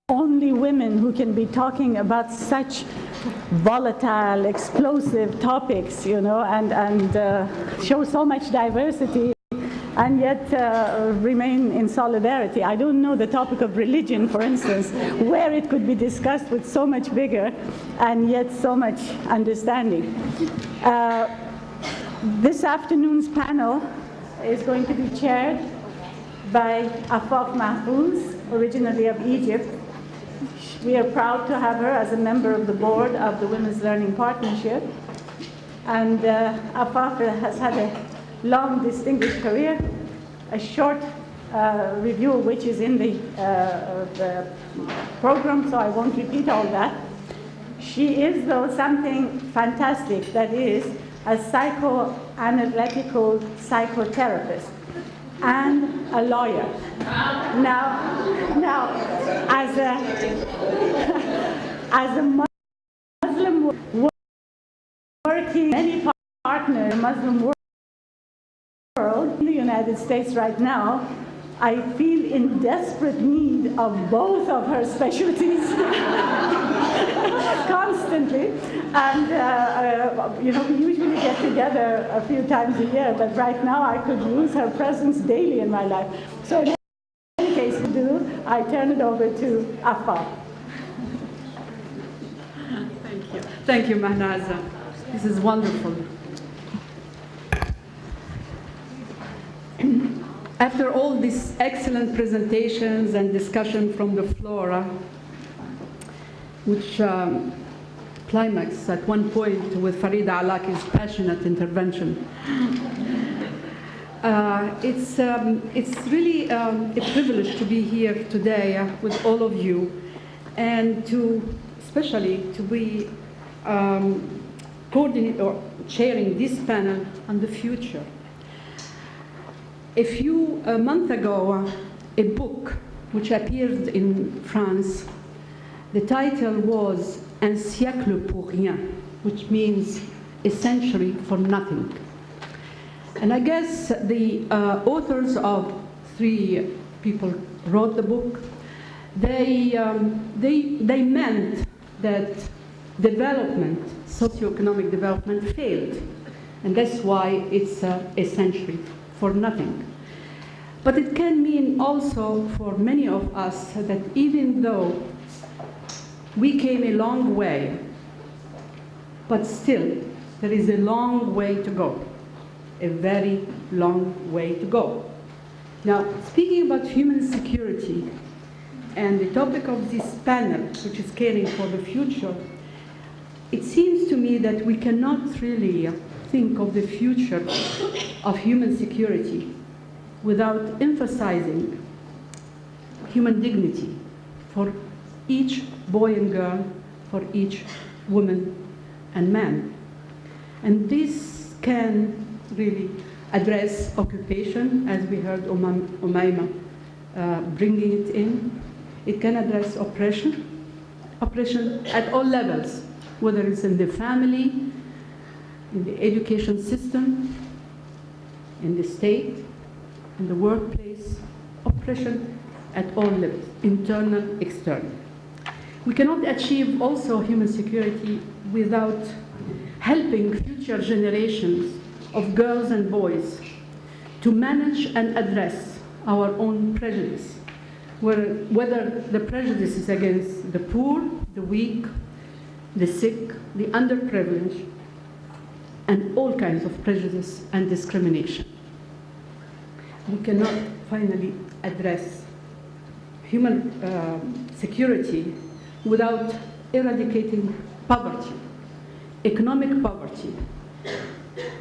only women who can be talking about such volatile, explosive topics, you know, and show so much diversity, and yet remain in solidarity. I don't know the topic of religion, for instance, where it could be discussed with so much vigor and yet so much understanding. This afternoon's panel is going to be chaired by Afaf Mahfouz, originally of Egypt. We are proud to have her as a member of the board of the Women's Learning Partnership. And Afaf has had a long, distinguished career, a short review of which is in the program, so I won't repeat all that. She is, though, something fantastic, that is a psychoanalytical psychotherapist and a lawyer. Now as a Muslim working many partners in the Muslim world in the United States right now, I feel in desperate need of both of her specialties constantly. And you know, we usually get together a few times a year, but right now I could use her presence daily in my life. So in any case, I turn it over to Afaf. Thank you. Thank you, Mahnaz. This is wonderful. After all these excellent presentations and discussion from the floor, which climaxed at one point with Farida Alaki's passionate intervention, it's really a privilege to be here today with all of you, and especially to be coordinating or chairing this panel on the future. A month ago, a book which appeared in France, the title was Un siècle pour rien, which means a century for nothing. And I guess the authors of three people wrote the book. They meant that development, socioeconomic development, failed, and that's why it's a century for nothing. But it can mean also for many of us that even though we came a long way, but still there is a long way to go, a very long way to go. Now, speaking about human security and the topic of this panel, which is caring for the future, it seems to me that we cannot really think of the future of human security without emphasizing human dignity for each boy and girl, for each woman and man. And this can really address occupation, as we heard Umayma bringing it in. It can address oppression at all levels, whether it's in the family, in the education system, in the state, in the workplace, oppression at all levels, internal, external. We cannot achieve also human security without helping future generations of girls and boys to manage and address our own prejudice, whether the prejudice is against the poor, the weak, the sick, the underprivileged, and all kinds of prejudice and discrimination. We cannot finally address human security without eradicating poverty, economic poverty.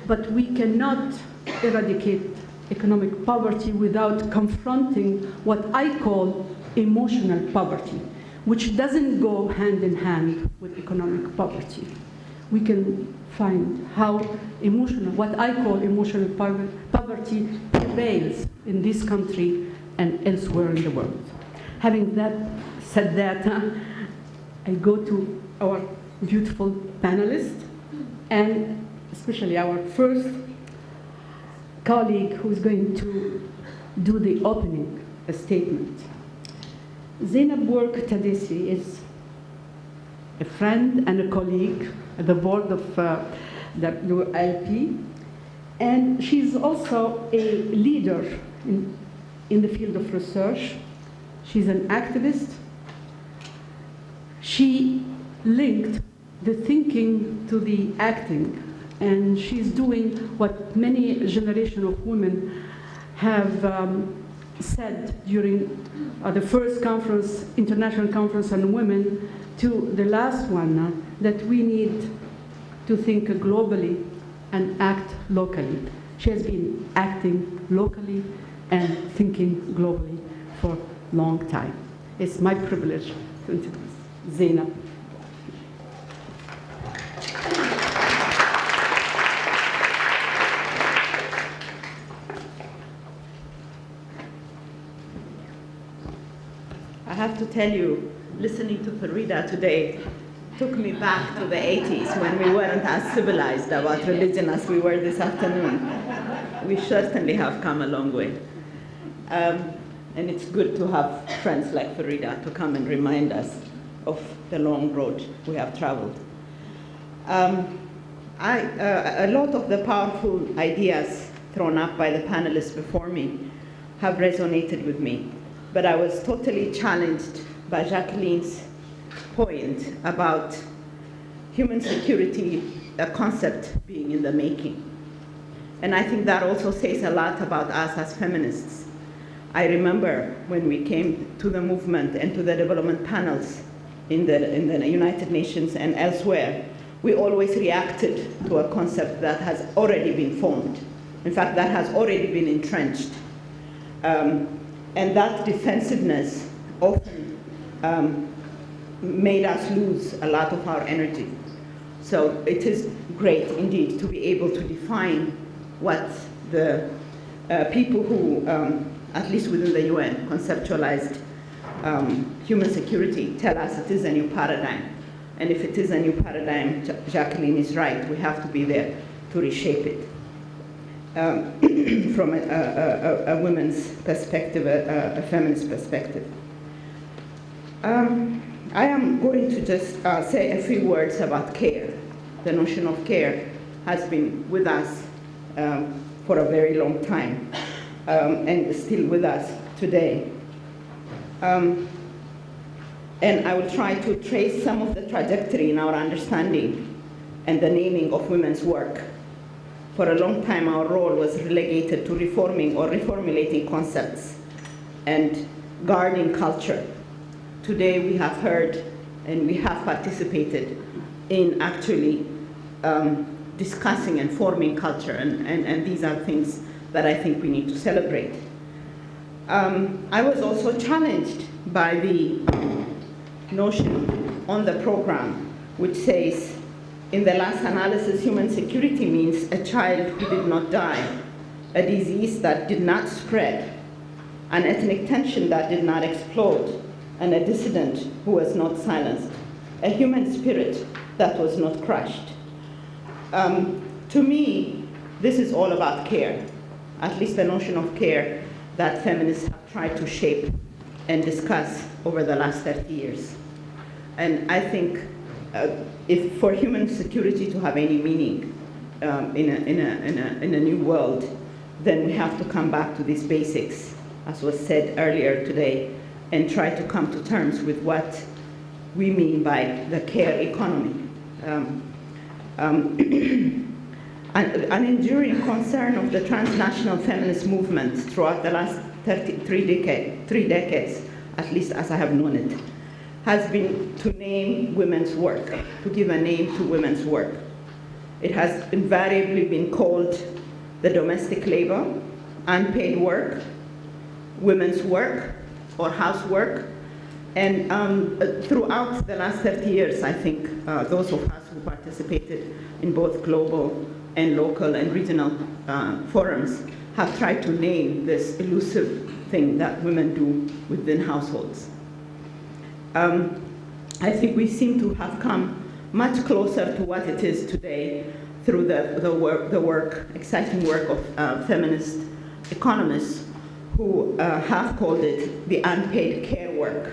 But we cannot eradicate economic poverty without confronting what I call emotional poverty, which doesn't go hand in hand with economic poverty. We can find how what I call emotional poverty prevails in this country and elsewhere in the world. Having said that, I go to our beautiful panelists, and especially our first colleague who's going to do the opening statement. Zebenework Tadesse is a friend and a colleague at the board of the WLP, and she's also a leader in the field of research. She's an activist. She linked the thinking to the acting, and she's doing what many generations of women have said during the first conference, International Conference on Women, to the last one, that we need to think globally and act locally. She has been acting locally and thinking globally for a long time. It's my privilege to introduce Zena. I have to tell you, listening to Farida today took me back to the 80s when we weren't as civilized about religion as we were this afternoon. We certainly have come a long way. And it's good to have friends like Farida to come and remind us of the long road we have traveled. A lot of the powerful ideas thrown up by the panelists before me have resonated with me, but I was totally challenged by Jacqueline's point about human security, a concept being in the making. And I think that also says a lot about us as feminists. I remember when we came to the movement and to the development panels in the United Nations and elsewhere, we always reacted to a concept that has already been formed. In fact, that has already been entrenched. And that defensiveness often made us lose a lot of our energy. So it is great indeed to be able to define what the people who, at least within the UN, conceptualized human security tell us it is a new paradigm. And if it is a new paradigm, Jacqueline is right, we have to be there to reshape it. From a women's perspective, a feminist perspective. I am going to just say a few words about care. The notion of care has been with us for a very long time and is still with us today. And I will try to trace some of the trajectory in our understanding and the naming of women's work. For a long time, our role was relegated to reforming or reformulating concepts and guarding culture. Today, we have heard and we have participated in actually discussing and forming culture, and these are things that I think we need to celebrate. I was also challenged by the notion on the program, which says, in the last analysis, human security means a child who did not die, a disease that did not spread, an ethnic tension that did not explode, and a dissident who was not silenced, a human spirit that was not crushed. To me, this is all about care, at least the notion of care that feminists have tried to shape and discuss over the last 30 years. And I think if for human security to have any meaning in a new world, then we have to come back to these basics, as was said earlier today, and try to come to terms with what we mean by the care economy. An enduring concern of the transnational feminist movement throughout the last three decades, at least as I have known it, has been to name women's work, to give a name to women's work. It has invariably been called the domestic labor, unpaid work, women's work, or housework. And throughout the last 30 years, I think those of us who participated in both global and local and regional forums have tried to name this elusive thing that women do within households. I think we seem to have come much closer to what it is today through the exciting work of feminist economists who have called it the unpaid care work. work.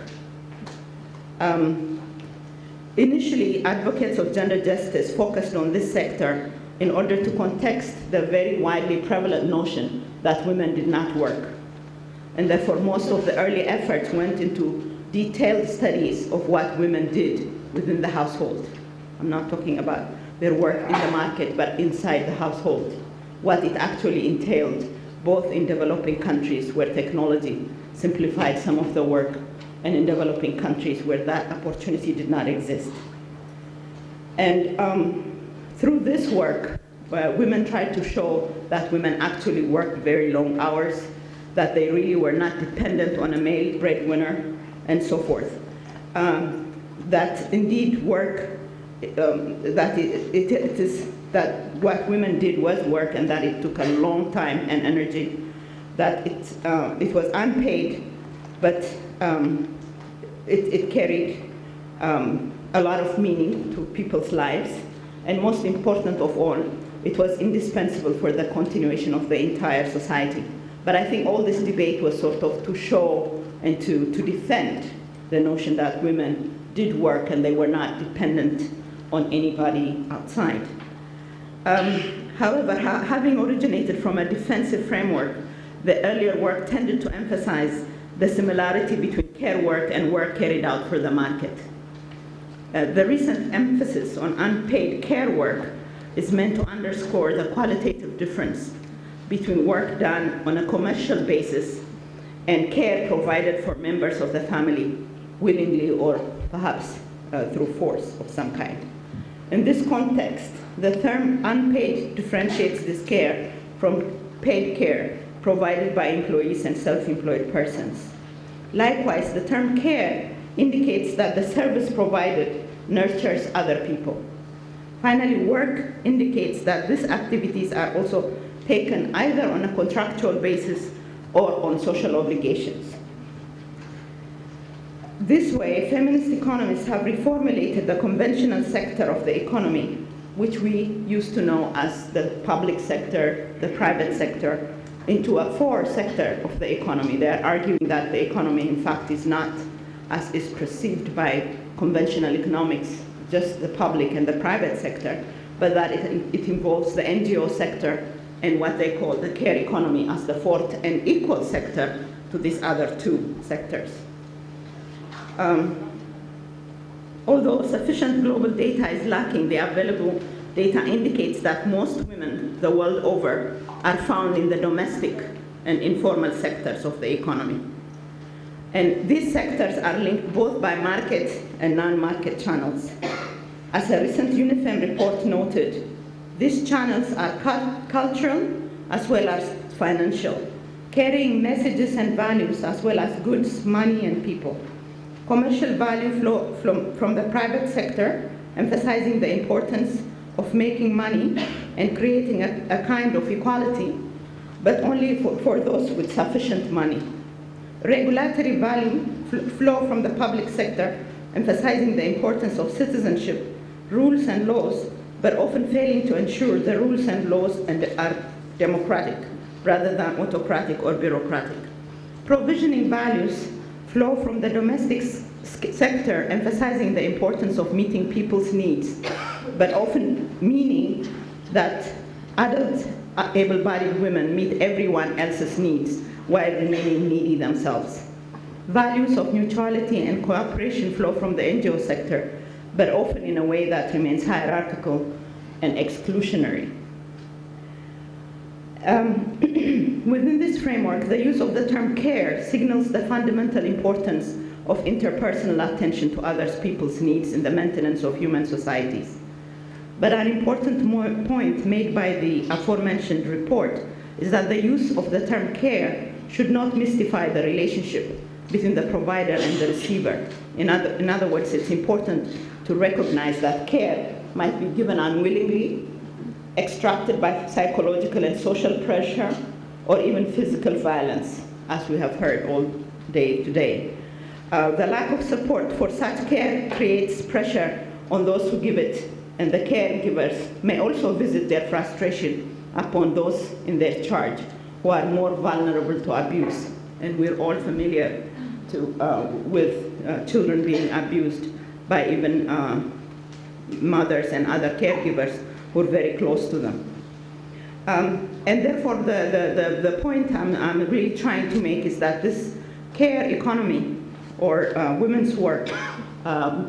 Initially, advocates of gender justice focused on this sector in order to context the very widely prevalent notion that women did not work. And therefore, most of the early efforts went into detailed studies of what women did within the household. I'm not talking about their work in the market, but inside the household, what it actually entailed, both in developing countries where technology simplified some of the work, and in developing countries where that opportunity did not exist. And through this work, women tried to show that women actually worked very long hours, that they really were not dependent on a male breadwinner, and so forth. That indeed work, that what women did was work, and that it took a long time and energy, that it was unpaid, but it carried a lot of meaning to people's lives, and most important of all, it was indispensable for the continuation of the entire society. But I think all this debate was sort of to show and to defend the notion that women did work and they were not dependent on anybody outside. However, having originated from a defensive framework, the earlier work tended to emphasize the similarity between care work and work carried out for the market. The recent emphasis on unpaid care work is meant to underscore the qualitative difference between work done on a commercial basis and care provided for members of the family willingly or perhaps through force of some kind. In this context, the term unpaid differentiates this care from paid care provided by employees and self-employed persons. Likewise, the term care indicates that the service provided nurtures other people. Finally, work indicates that these activities are also taken either on a contractual basis or on social obligations. This way, feminist economists have reformulated the conventional sector of the economy, which we used to know as the public sector, the private sector, into a fourth sector of the economy. They are arguing that the economy, in fact, is not, as is perceived by conventional economics, just the public and the private sector, but that it involves the NGO sector and what they call the care economy as the fourth and equal sector to these other two sectors. Although sufficient global data is lacking, the available data indicates that most women the world over are found in the domestic and informal sectors of the economy. And these sectors are linked both by market and non-market channels. As a recent UNIFEM report noted, these channels are cultural as well as financial, carrying messages and values as well as goods, money, and people. Commercial value flow from the private sector, emphasizing the importance of making money and creating a kind of equality, but only for those with sufficient money. Regulatory value flow from the public sector, emphasizing the importance of citizenship, rules and laws, but often failing to ensure the rules and laws are democratic rather than autocratic or bureaucratic. Provisioning values flow from the domestic sector, emphasizing the importance of meeting people's needs, but often meaning that adult able-bodied women meet everyone else's needs while remaining needy themselves. Values of mutuality and cooperation flow from the NGO sector, but often in a way that remains hierarchical and exclusionary. Within this framework, the use of the term care signals the fundamental importance of interpersonal attention to other people's needs in the maintenance of human societies. But an important point made by the aforementioned report is that the use of the term care should not mystify the relationship between the provider and the receiver. In other words, it's important to recognize that care might be given unwillingly, extracted by psychological and social pressure, or even physical violence, as we have heard all day today. The lack of support for such care creates pressure on those who give it, and the caregivers may also visit their frustration upon those in their charge who are more vulnerable to abuse. And we're all familiar with children being abused by even mothers and other caregivers who are very close to them. And therefore, the point I'm really trying to make is that this care economy, or women's work,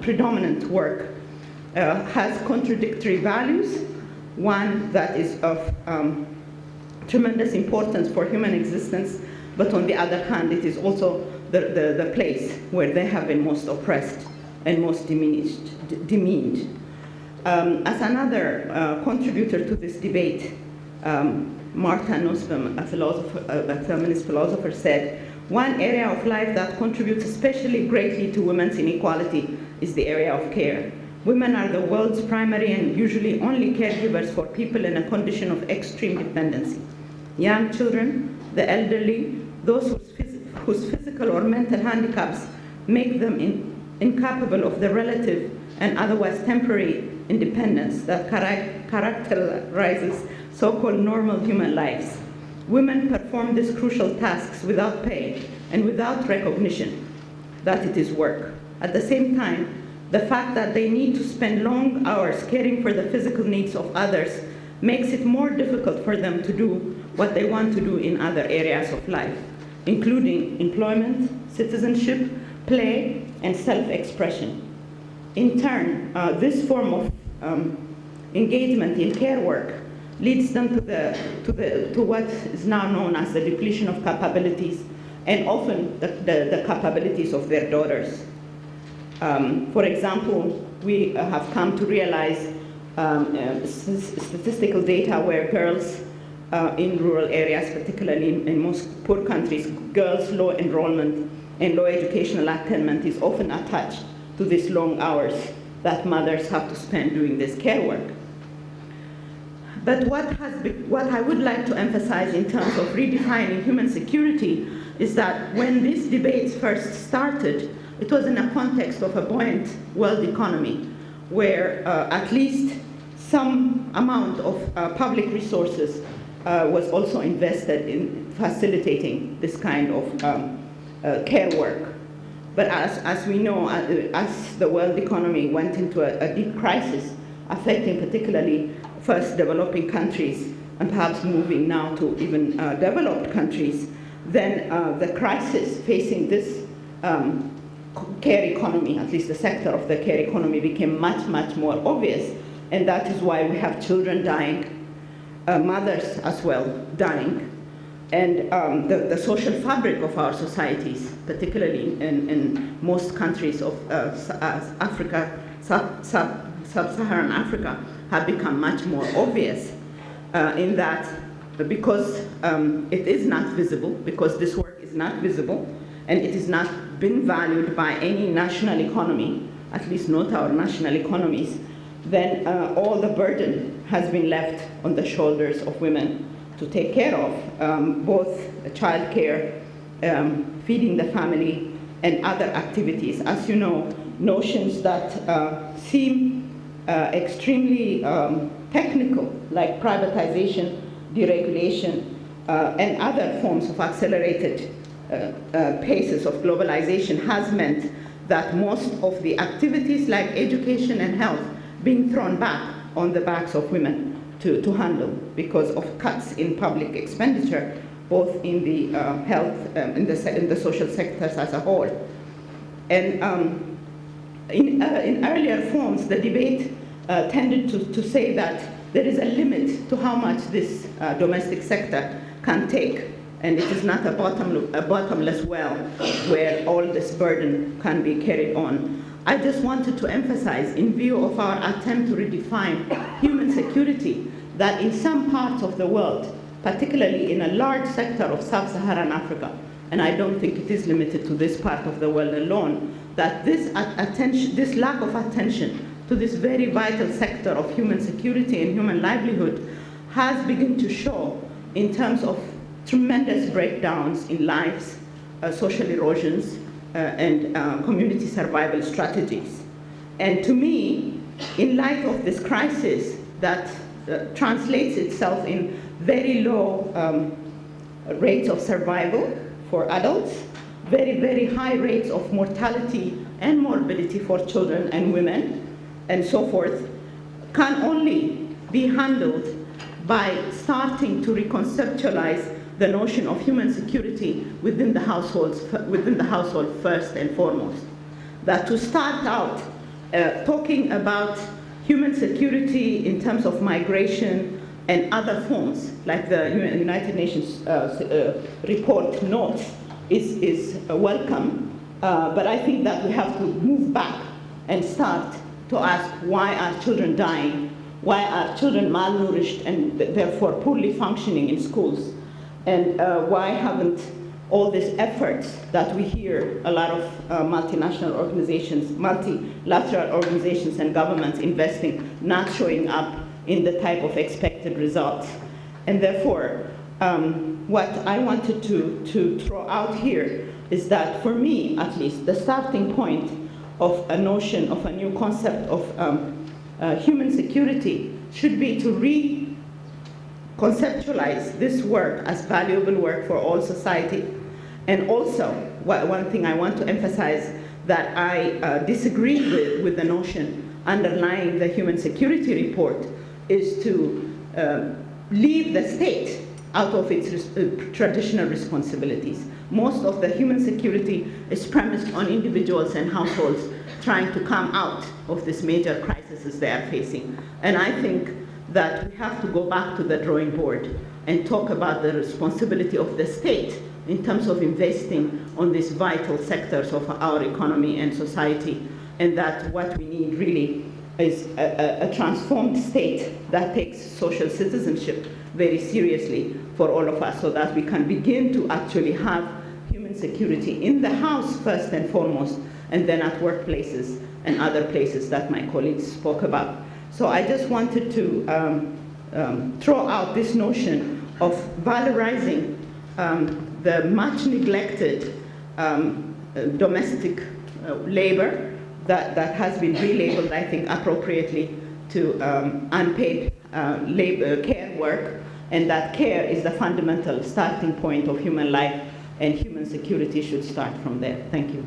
predominant work, has contradictory values. One that is of tremendous importance for human existence, but on the other hand, it is also the place where they have been most oppressed and most demeaned. As another contributor to this debate, Martha Nussbaum, a feminist philosopher, said, one area of life that contributes especially greatly to women's inequality is the area of care. Women are the world's primary and usually only caregivers for people in a condition of extreme dependency. Young children, the elderly, those whose physical or mental handicaps make them incapable of the relative and otherwise temporary independence that characterizes so-called normal human lives. Women perform these crucial tasks without pay and without recognition that it is work. At the same time, the fact that they need to spend long hours caring for the physical needs of others makes it more difficult for them to do what they want to do in other areas of life, including employment, citizenship, play, and self-expression. In turn, this form of engagement in care work leads them to what is now known as the depletion of capabilities, and often the capabilities of their daughters. For example, we have come to realize statistical data where girls in rural areas, particularly in most poor countries, girls' low enrollment and low educational attainment is often attached to these long hours that mothers have to spend doing this care work. But what I would like to emphasize in terms of redefining human security is that when these debates first started, it was in a context of a buoyant world economy where at least some amount of public resources was also invested in facilitating this kind of care work. But as we know, as the world economy went into a deep crisis, affecting particularly first developing countries and perhaps moving now to even developed countries, then the crisis facing this care economy, at least the sector of the care economy, became much, much more obvious. And that is why we have children dying, mothers as well dying, and the social fabric of our societies, particularly in most countries of Africa, sub-Saharan Africa, have become much more obvious in that because it is not visible, because this work is not visible, and it is not been valued by any national economy, at least not our national economies, then all the burden has been left on the shoulders of women to take care of, both child care, feeding the family, and other activities. As you know, notions that seem extremely technical, like privatization, deregulation, and other forms of accelerated paces of globalization has meant that most of the activities like education and health being thrown back on the backs of women to handle because of cuts in public expenditure, both in the health, in the social sectors as a whole. And in earlier forms, the debate tended to say that there is a limit to how much this domestic sector can take, and it is not a bottomless well where all this burden can be carried on. I just wanted to emphasize, in view of our attempt to redefine human security, that in some parts of the world, particularly in a large sector of sub-Saharan Africa, and I don't think it is limited to this part of the world alone, that this lack of attention to this very vital sector of human security and human livelihood has begun to show in terms of tremendous breakdowns in lives, social erosions, and community survival strategies. And to me, in light of this crisis that translates itself in very low rates of survival for adults, very, very high rates of mortality and morbidity for children and women, and so forth, can only be handled by starting to reconceptualize the notion of human security within the household first and foremost. That to start out talking about human security in terms of migration and other forms, like the United Nations report notes, is welcome. But I think that we have to move back and start to ask, why are children dying? Why are children malnourished and therefore poorly functioning in schools? And why haven't all these efforts that we hear a lot of multinational organizations, multilateral organizations and governments investing, not showing up in the type of expected results? And therefore, what I wanted to throw out here is that, for me at least, the starting point of a notion of a new concept of human security should be to reconceptualize this work as valuable work for all society. And also, one thing I want to emphasize, that I disagree with the notion underlying the human security report, is to leave the state out of its traditional responsibilities. Most of the human security is premised on individuals and households trying to come out of these major crises they are facing. And I think that we have to go back to the drawing board and talk about the responsibility of the state in terms of investing on these vital sectors of our economy and society, and that what we need really is a transformed state that takes social citizenship very seriously for all of us, so that we can begin to actually have human security in the house first and foremost, and then at workplaces and other places that my colleagues spoke about. So I just wanted to throw out this notion of valorizing the much neglected domestic labor that has been relabeled, I think, appropriately to unpaid labor, care work, and that care is the fundamental starting point of human life, and human security should start from there. Thank you.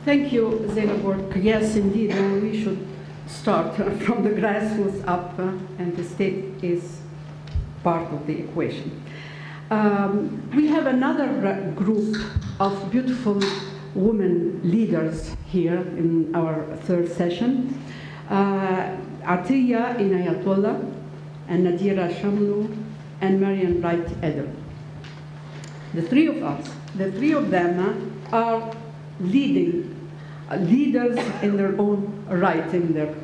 Thank you, Zebenework. Yes, indeed, we should start from the grassroots up, and the state is part of the equation. We have another group of beautiful women leaders here in our third session. Attiya Inayatullah and Naderah Chamlou and Marian Edelmen. The three of them are leaders in their own right in their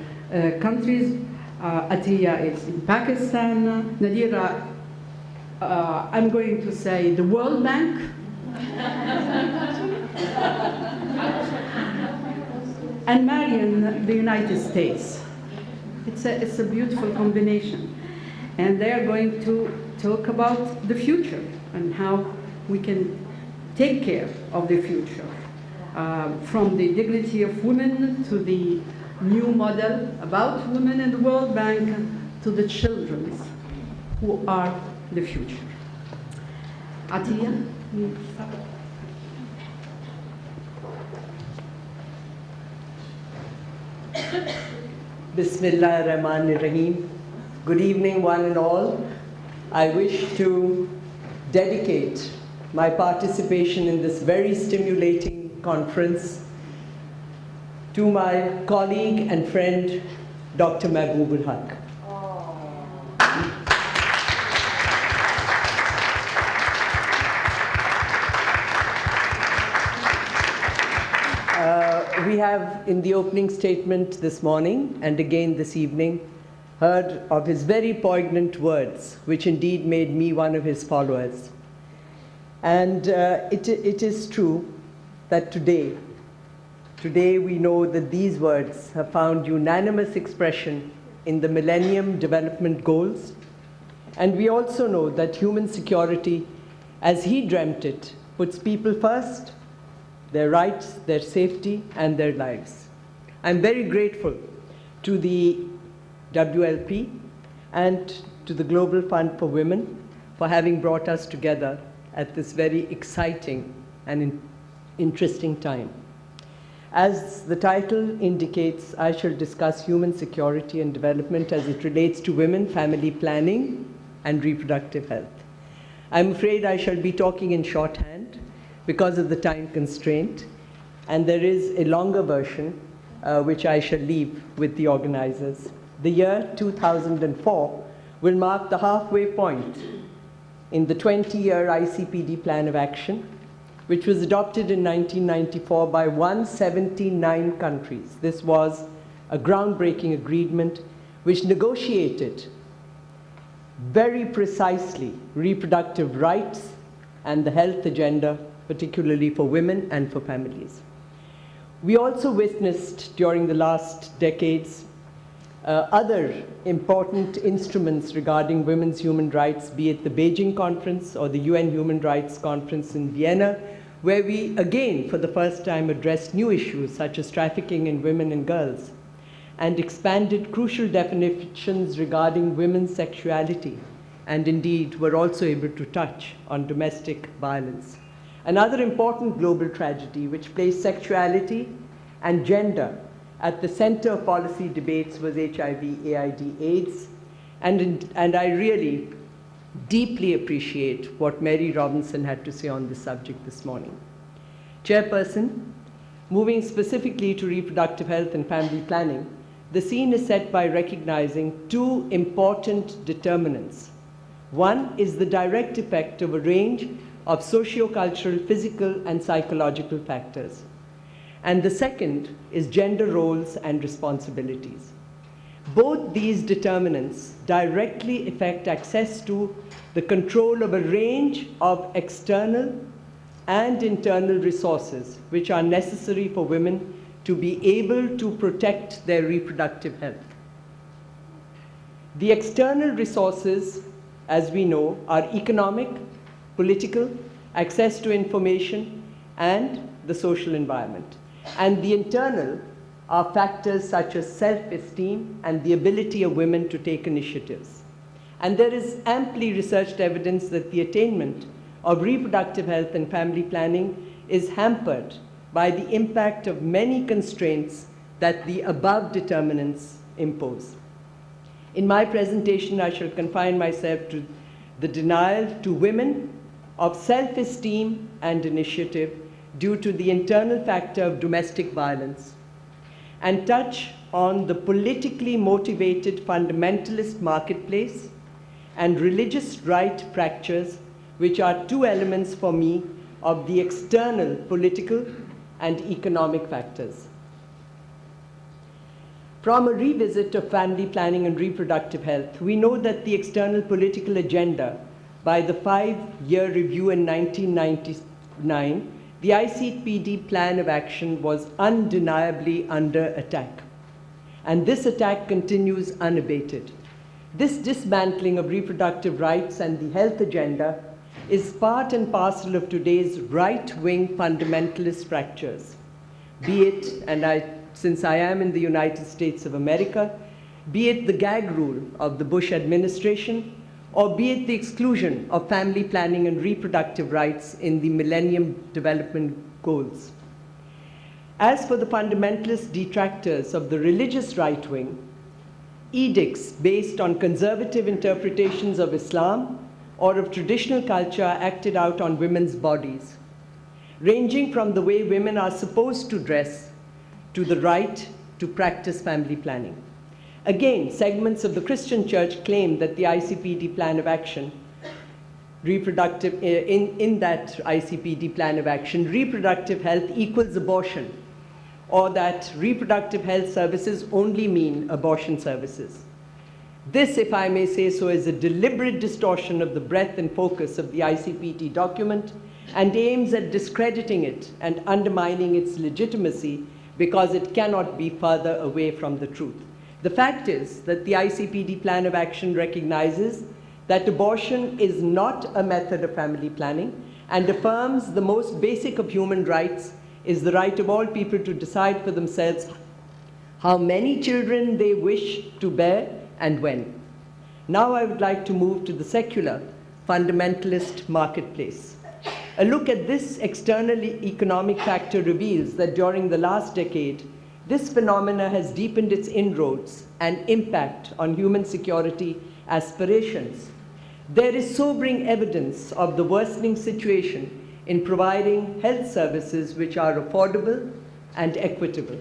countries. Attiya is in Pakistan. Naderah, I'm going to say the World Bank. And Marian, the United States. It's a beautiful combination. And they are going to talk about the future and how we can take care of the future. From the dignity of women to the new model about women in the World Bank to the children who are the future. Attiya? Bismillah ar-Rahman ar-Rahim. Good evening, one and all. I wish to dedicate my participation in this very stimulating conference to my colleague and friend, Dr. Mahbubul Haq. We have, in the opening statement this morning, and again this evening, heard of his very poignant words, which indeed made me one of his followers. And it is true that today we know that these words have found unanimous expression in the Millennium Development Goals. And we also know that human security, as he dreamt it, puts people first, their rights, their safety, and their lives. I'm very grateful to the WLP and to the Global Fund for Women for having brought us together at this very exciting and interesting time. As the title indicates, I shall discuss human security and development as it relates to women, family planning, and reproductive health. I'm afraid I shall be talking in shorthand because of the time constraint, and there is a longer version which I shall leave with the organizers. The year 2004 will mark the halfway point in the 20-year ICPD Plan of Action, which was adopted in 1994 by 179 countries. This was a groundbreaking agreement which negotiated very precisely reproductive rights and the health agenda, particularly for women and for families. We also witnessed during the last decades other important instruments regarding women's human rights, be it the Beijing Conference or the UN Human Rights Conference in Vienna, where we again, for the first time, addressed new issues such as trafficking in women and girls, and expanded crucial definitions regarding women's sexuality, and indeed were also able to touch on domestic violence. Another important global tragedy which placed sexuality and gender at the center of policy debates was HIV, AIDS, and I really deeply appreciate what Mary Robinson had to say on this subject this morning. Chairperson, moving specifically to reproductive health and family planning, the scene is set by recognizing two important determinants. One is the direct effect of a range of socio-cultural, physical, and psychological factors. And the second is gender roles and responsibilities. Both these determinants directly affect access to the control of a range of external and internal resources which are necessary for women to be able to protect their reproductive health. The external resources, as we know, are economic, political, access to information, and the social environment. And the internal are factors such as self-esteem and the ability of women to take initiatives. And there is amply researched evidence that the attainment of reproductive health and family planning is hampered by the impact of many constraints that the above determinants impose. In my presentation, I shall confine myself to the denial to women of self-esteem and initiative due to the internal factor of domestic violence, and touch on the politically motivated fundamentalist marketplace and religious right fractures, which are two elements for me of the external political and economic factors. From a revisit of family planning and reproductive health, we know that the external political agenda by the 5-year review in 1999, the ICPD Plan of Action was undeniably under attack. And this attack continues unabated. This dismantling of reproductive rights and the health agenda is part and parcel of today's right-wing fundamentalist fractures. Be it, and since I am in the United States of America, be it the gag rule of the Bush administration, or be it the exclusion of family planning and reproductive rights in the Millennium Development Goals. As for the fundamentalist detractors of the religious right wing, edicts based on conservative interpretations of Islam or of traditional culture are acted out on women's bodies, ranging from the way women are supposed to dress to the right to practice family planning. Again, segments of the Christian church claim that the ICPD Plan of Action, in that ICPD Plan of Action, reproductive health equals abortion, or that reproductive health services only mean abortion services. This, if I may say so, is a deliberate distortion of the breadth and focus of the ICPD document and aims at discrediting it and undermining its legitimacy because it cannot be further away from the truth. The fact is that the ICPD Plan of Action recognizes that abortion is not a method of family planning and affirms the most basic of human rights is the right of all people to decide for themselves how many children they wish to bear and when. Now I would like to move to the secular fundamentalist marketplace. A look at this externally economic factor reveals that during the last decade, this phenomena has deepened its inroads and impact on human security aspirations. There is sobering evidence of the worsening situation in providing health services which are affordable and equitable.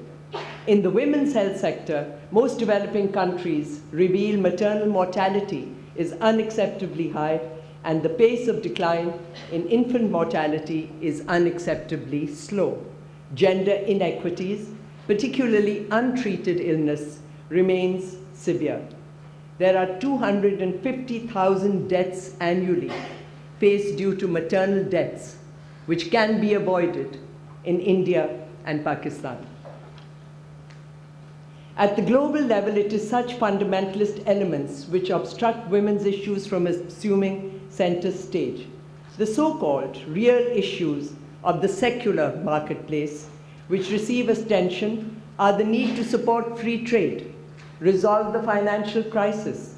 In the women's health sector, most developing countries reveal maternal mortality is unacceptably high, and the pace of decline in infant mortality is unacceptably slow. Gender inequities, particularly untreated illness, remains severe. There are 250,000 deaths annually faced due to maternal deaths, which can be avoided in India and Pakistan. At the global level, it is such fundamentalist elements which obstruct women's issues from assuming center stage. The so-called real issues of the secular marketplace, which receive attention, are the need to support free trade, resolve the financial crisis,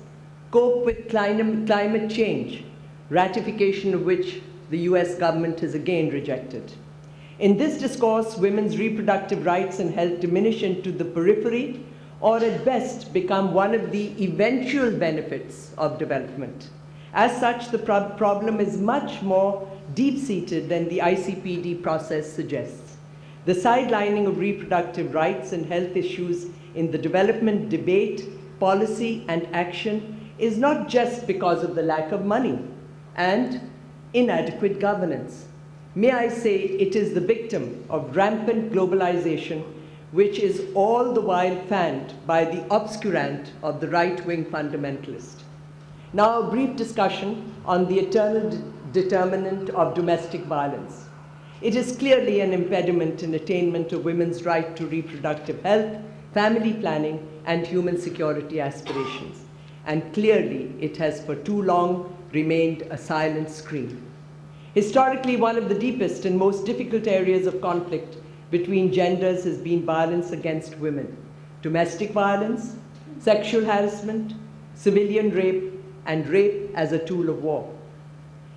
cope with climate change, ratification of which the US government has again rejected. In this discourse, women's reproductive rights and health diminish into the periphery, or at best become one of the eventual benefits of development. As such, the problem is much more deep-seated than the ICPD process suggests. The sidelining of reproductive rights and health issues in the development debate, policy, and action is not just because of the lack of money and inadequate governance. May I say it is the victim of rampant globalization, which is all the while fanned by the obscurant of the right-wing fundamentalist. Now, a brief discussion on the eternal determinant of domestic violence. It is clearly an impediment in attainment of women's right to reproductive health, family planning, and human security aspirations. And clearly, it has for too long remained a silent scream. Historically, one of the deepest and most difficult areas of conflict between genders has been violence against women. Domestic violence, sexual harassment, civilian rape, and rape as a tool of war.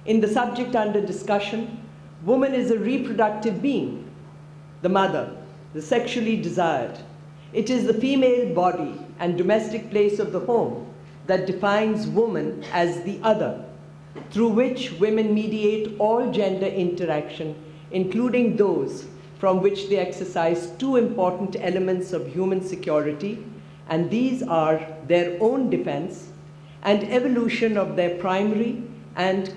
In the subject under discussion, woman is a reproductive being, the mother, the sexually desired. It is the female body and domestic place of the home that defines woman as the other, through which women mediate all gender interaction, including those from which they exercise two important elements of human security, and these are their own defense and evolution of their primary and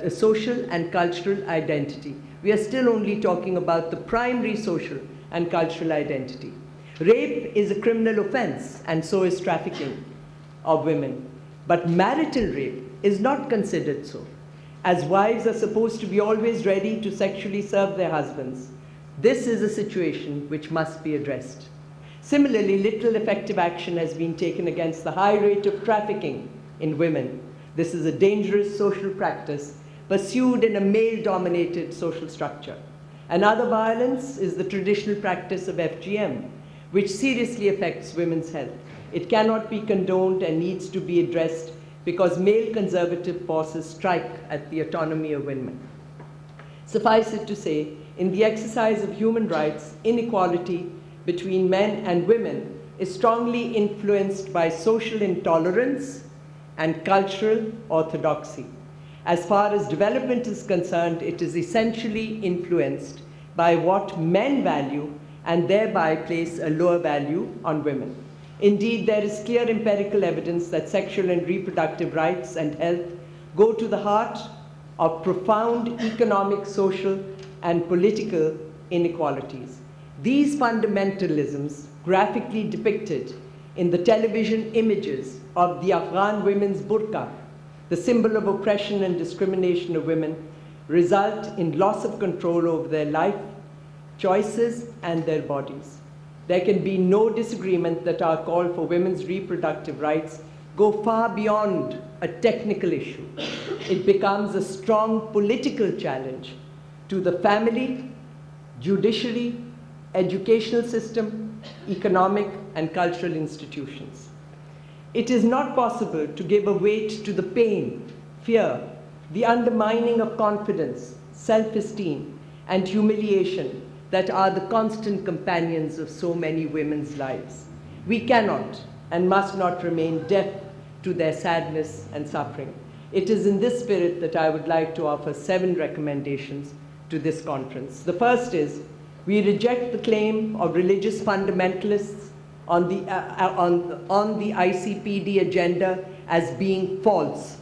social and cultural identity. We are still only talking about the primary social and cultural identity. Rape is a criminal offense, and so is trafficking of women. But marital rape is not considered so, as wives are supposed to be always ready to sexually serve their husbands. This is a situation which must be addressed. Similarly, little effective action has been taken against the high rate of trafficking in women. This is a dangerous social practice pursued in a male-dominated social structure. Another violence is the traditional practice of FGM, which seriously affects women's health. It cannot be condoned and needs to be addressed because male conservative forces strike at the autonomy of women. Suffice it to say, in the exercise of human rights, inequality between men and women is strongly influenced by social intolerance and cultural orthodoxy. As far as development is concerned, it is essentially influenced by what men value and thereby place a lower value on women. Indeed, there is clear empirical evidence that sexual and reproductive rights and health go to the heart of profound economic, social, and political inequalities. These fundamentalisms, graphically depicted in the television images of the Afghan women's burqa, the symbol of oppression and discrimination of women, result in loss of control over their life, choices, and their bodies. There can be no disagreement that our call for women's reproductive rights go far beyond a technical issue. It becomes a strong political challenge to the family, judiciary, educational system, economic and cultural institutions. It is not possible to give a weight to the pain, fear, the undermining of confidence, self-esteem, and humiliation that are the constant companions of so many women's lives. We cannot and must not remain deaf to their sadness and suffering. It is in this spirit that I would like to offer 7 recommendations to this conference. The first is, we reject the claim of religious fundamentalists on the ICPD agenda as being false.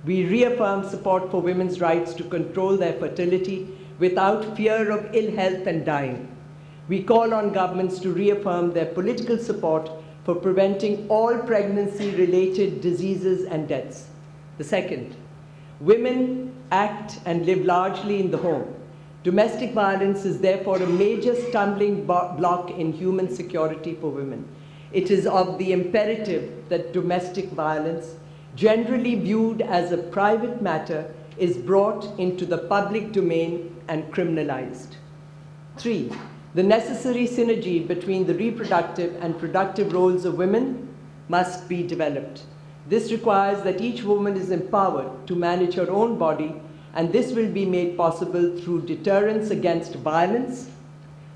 We reaffirm support for women's rights to control their fertility without fear of ill health and dying. We call on governments to reaffirm their political support for preventing all pregnancy-related diseases and deaths. The second, women act and live largely in the home. Domestic violence is therefore a major stumbling block in human security for women. It is of the imperative that domestic violence, generally viewed as a private matter, is brought into the public domain and criminalized. 3, the necessary synergy between the reproductive and productive roles of women must be developed. This requires that each woman is empowered to manage her own body, and this will be made possible through deterrence against violence,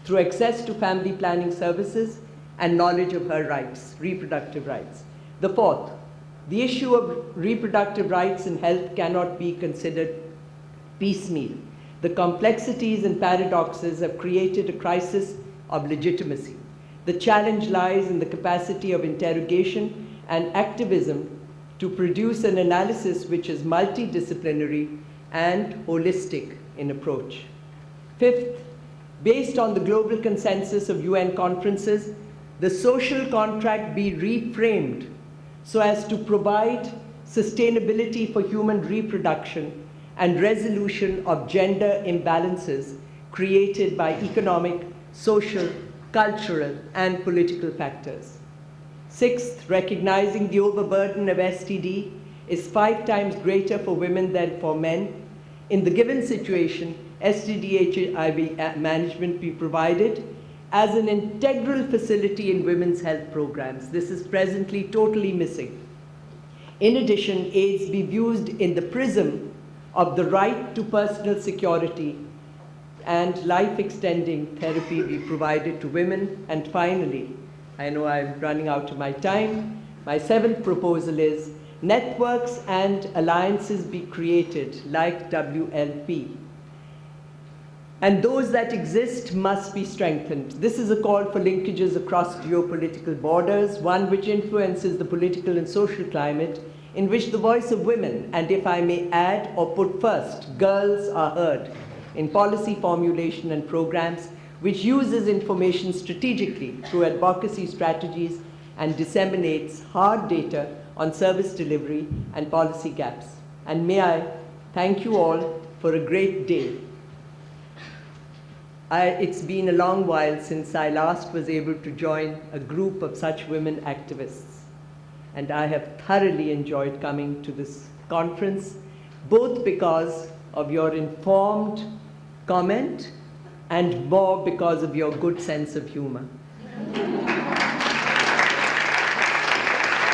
through access to family planning services, and knowledge of her rights, reproductive rights. The fourth, the issue of reproductive rights and health cannot be considered piecemeal. The complexities and paradoxes have created a crisis of legitimacy. The challenge lies in the capacity of interrogation and activism to produce an analysis which is multidisciplinary and holistic in approach. Fifth, based on the global consensus of UN conferences, the social contract be reframed so as to provide sustainability for human reproduction and resolution of gender imbalances created by economic, social, cultural, and political factors. Sixth, recognizing the overburden of STD is 5 times greater for women than for men. In the given situation, STD-HIV management be provided as an integral facility in women's health programs. This is presently totally missing. In addition, AIDS be viewed in the prism of the right to personal security, and life-extending therapy be provided to women. And finally, I know I'm running out of my time, my 7th proposal is networks and alliances be created like WLP. And those that exist must be strengthened. This is a call for linkages across geopolitical borders, one which influences the political and social climate in which the voice of women, and if I may add or put first, girls are heard in policy formulation and programs, which uses information strategically through advocacy strategies and disseminates hard data on service delivery and policy gaps. And may I thank you all for a great day. It's been a long while since I last was able to join a group of such women activists. And I have thoroughly enjoyed coming to this conference, both because of your informed comment and more because of your good sense of humor.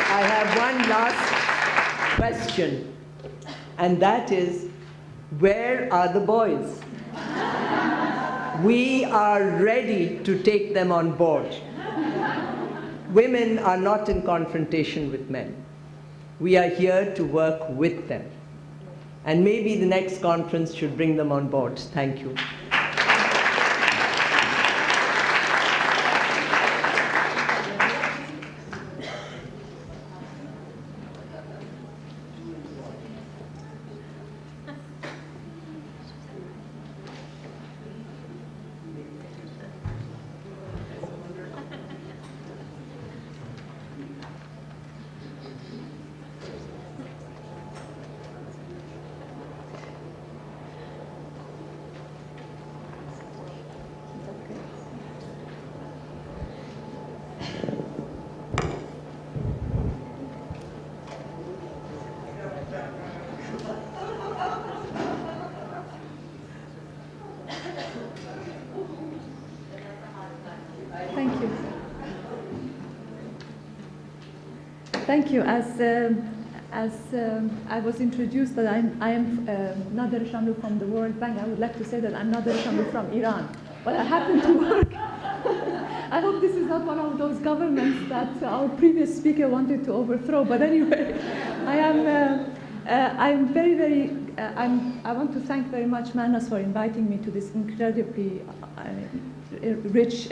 I have one last question, and that is, where are the boys? We are ready to take them on board. Women are not in confrontation with men. We are here to work with them. And maybe the next conference should bring them on board. Thank you. Thank you. As I was introduced that I am Naderah Chamlou from the World Bank, I would like to say that I'm Naderah Chamlou from Iran. But I happen to work. I hope this is not one of those governments that our previous speaker wanted to overthrow. But anyway, I'm very, very. I want to thank very much Mahnaz for inviting me to this incredibly rich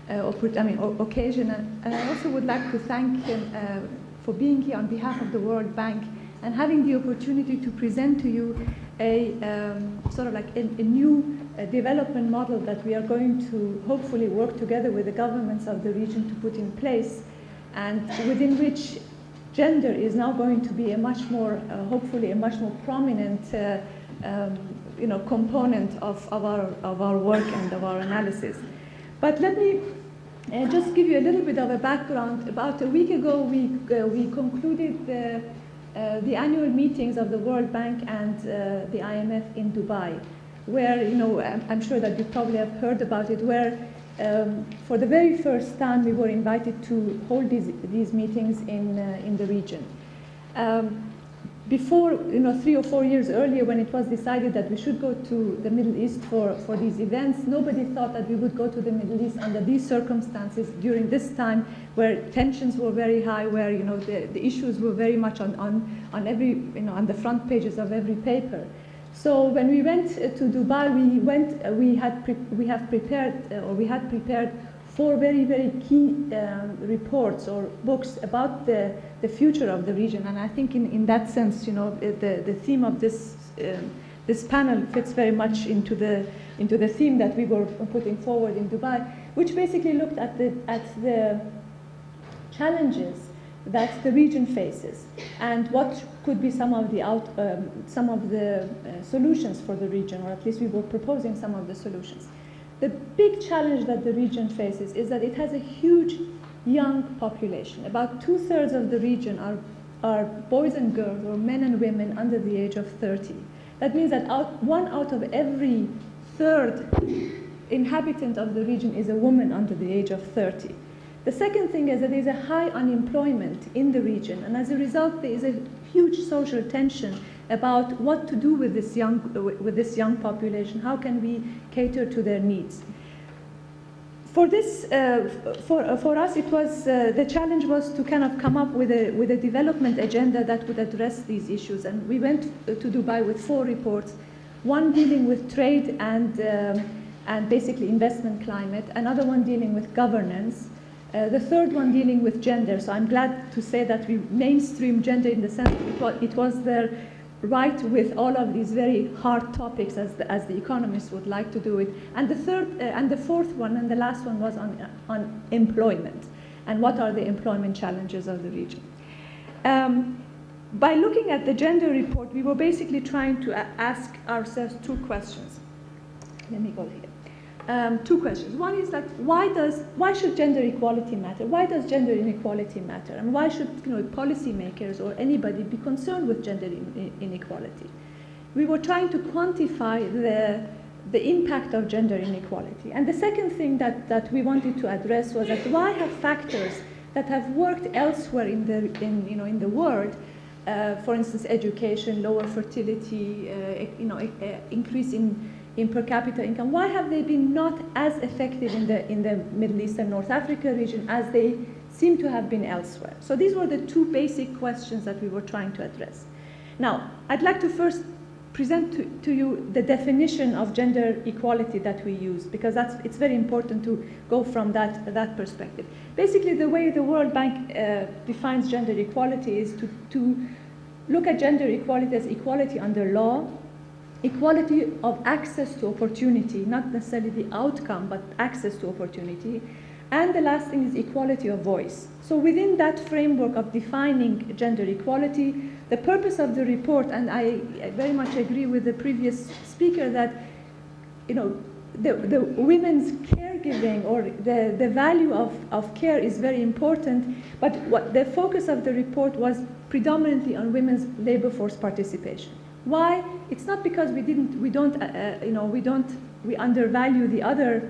occasion. And I also would like to thank him for being here on behalf of the World Bank and having the opportunity to present to you a sort of like a new development model that we are going to hopefully work together with the governments of the region to put in place, and within which gender is now going to be a much more, hopefully a much more prominent component of our work and of our analysis. But let me just give you a little bit of a background. About a week ago, we concluded the annual meetings of the World Bank and the IMF in Dubai, where, I'm sure that you probably have heard about it, where for the very first time we were invited to hold these meetings in the region. Before, 3 or 4 years earlier, when it was decided that we should go to the Middle East for these events, nobody thought that we would go to the Middle East under these circumstances during this time where tensions were very high, where the issues were very much on every, on the front pages of every paper. So when we went to Dubai, we had prepared 4 very, very key reports or books about the future of the region. And I think in that sense, the theme of this panel fits very much into the theme that we were putting forward in Dubai, which basically looked at the challenges that the region faces and what could be some of the solutions for the region, or at least we were proposing some of the solutions. The big challenge that the region faces is that it has a huge young population. About 2/3 of the region are boys and girls, or men and women under the age of 30. That means that 1 out of every 3rd inhabitant of the region is a woman under the age of 30. The second thing is that there is a high unemployment in the region, and as a result there is a huge social tension about what to do with this young population. How can we cater to their needs? For this, for us, it was the challenge was to kind of come up with a development agenda that would address these issues. And we went to Dubai with 4 reports, one dealing with trade and basically investment climate, another one dealing with governance, the 3rd one dealing with gender. So I'm glad to say that we mainstream gender in the sense that it was there right with all of these very hard topics as the economists would like to do it. And the 3rd and the 4th one and the last one was on employment and what are the employment challenges of the region. By looking at the gender report, we were basically trying to ask ourselves 2 questions. Let me go here. 2 questions. One is that why should gender equality matter? Why does gender inequality matter? And why should policymakers or anybody be concerned with gender inequality? We were trying to quantify the impact of gender inequality. And the second thing that we wanted to address was that why have factors that have worked elsewhere in the world, for instance, education, lower fertility, increase in per capita income, why have they been not as effective in the Middle East and North Africa region as they seem to have been elsewhere? So these were the 2 basic questions that we were trying to address. Now, I'd like to first present to you the definition of gender equality that we use, because it's very important to go from that perspective. Basically, the way the World Bank defines gender equality is to look at gender equality as equality under law, equality of access to opportunity, not necessarily the outcome, but access to opportunity. And the last thing is equality of voice. So within that framework of defining gender equality, the purpose of the report, and I very much agree with the previous speaker that, the women's caregiving or the value of care is very important, but what the focus of the report was predominantly on women's labor force participation. Why? It's not because we undervalue the other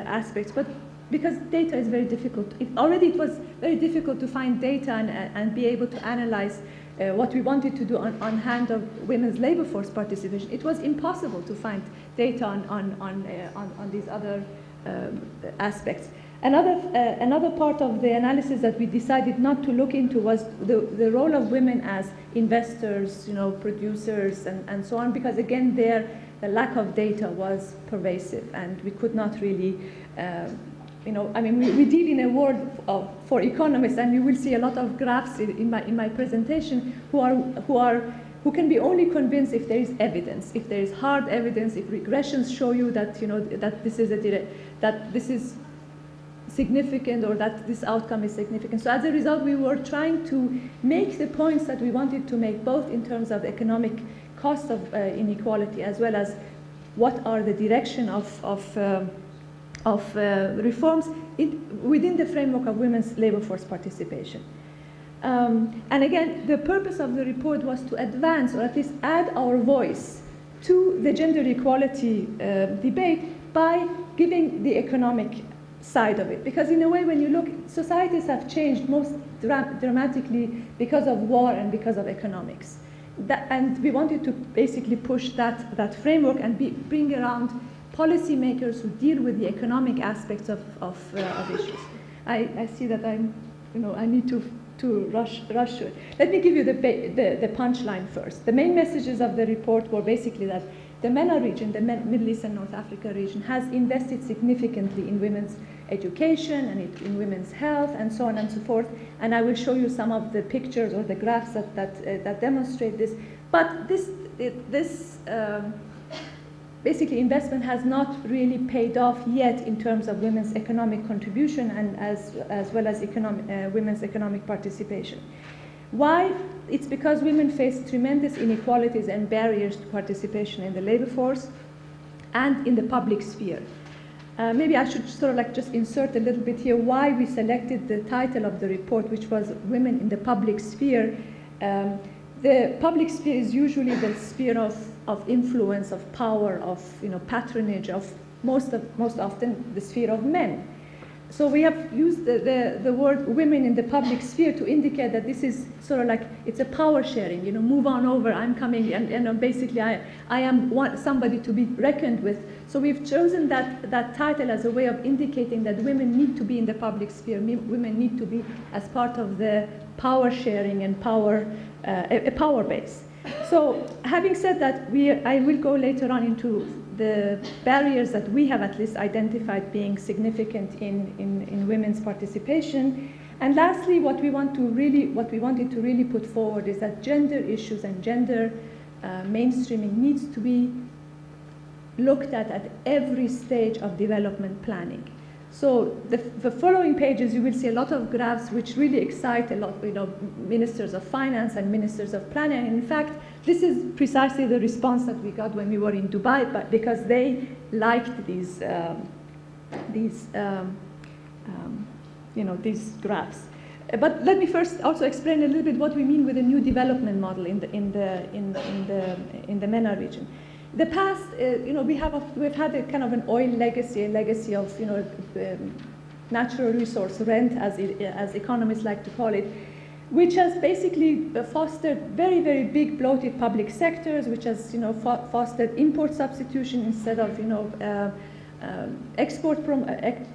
aspects, but because data is very difficult. It was very difficult to find data and be able to analyze what we wanted to do on hand of women's labor force participation. It was impossible to find data on these other aspects. Another part of the analysis that we decided not to look into was the role of women as investors, producers, and so on, because again, the lack of data was pervasive, and we could not really, we deal in a world for economists, and you will see a lot of graphs in my presentation who can be only convinced if there is evidence, if there is hard evidence, if regressions show you that that this is significant or that this outcome is significant. So as a result, we were trying to make the points that we wanted to make, both in terms of economic cost of inequality, as well as what are the direction of reforms within the framework of women's labor force participation. And again, the purpose of the report was to advance, or at least add our voice to the gender equality debate by giving the economic side of it. Because in a way, when you look, societies have changed most dramatically because of war and because of economics. And we wanted to basically push that framework and bring around policymakers who deal with the economic aspects of issues. I see that I need to rush to it. Let me give you the punchline first. The main messages of the report were basically that the MENA region, the Middle East and North Africa region, has invested significantly in women's education and in women's health and so on and so forth. And I will show you some of the pictures or the graphs that demonstrate this. But this basically investment has not really paid off yet in terms of women's economic contribution and as well as women's economic participation. Why? It's because women face tremendous inequalities and barriers to participation in the labor force and in the public sphere. Maybe I should sort of just insert a little bit here why we selected the title of the report, which was Women in the Public Sphere. The public sphere is usually the sphere of influence, of power, of patronage, of most often the sphere of men. So we have used the word women in the public sphere to indicate that this is sort of like, it's a power sharing, move on over, I'm coming, and basically I am somebody to be reckoned with. So we've chosen that title as a way of indicating that women need to be in the public sphere, women need to be as part of the power sharing and a power base. So having said that, I will go later on into the barriers that we have at least identified being significant in women's participation. And lastly, what we wanted to really put forward is that gender issues and gender mainstreaming needs to be looked at every stage of development planning. So the following pages, you will see a lot of graphs which really excite a lot, ministers of finance and ministers of planning. And in fact, this is precisely the response that we got when we were in Dubai, but because they liked these graphs. But let me first also explain a little bit what we mean with a new development model in the MENA region. The past, we've had a kind of an oil legacy, a legacy of natural resource rent, as economists like to call it, which has basically fostered very, very big bloated public sectors, which has fostered import substitution instead of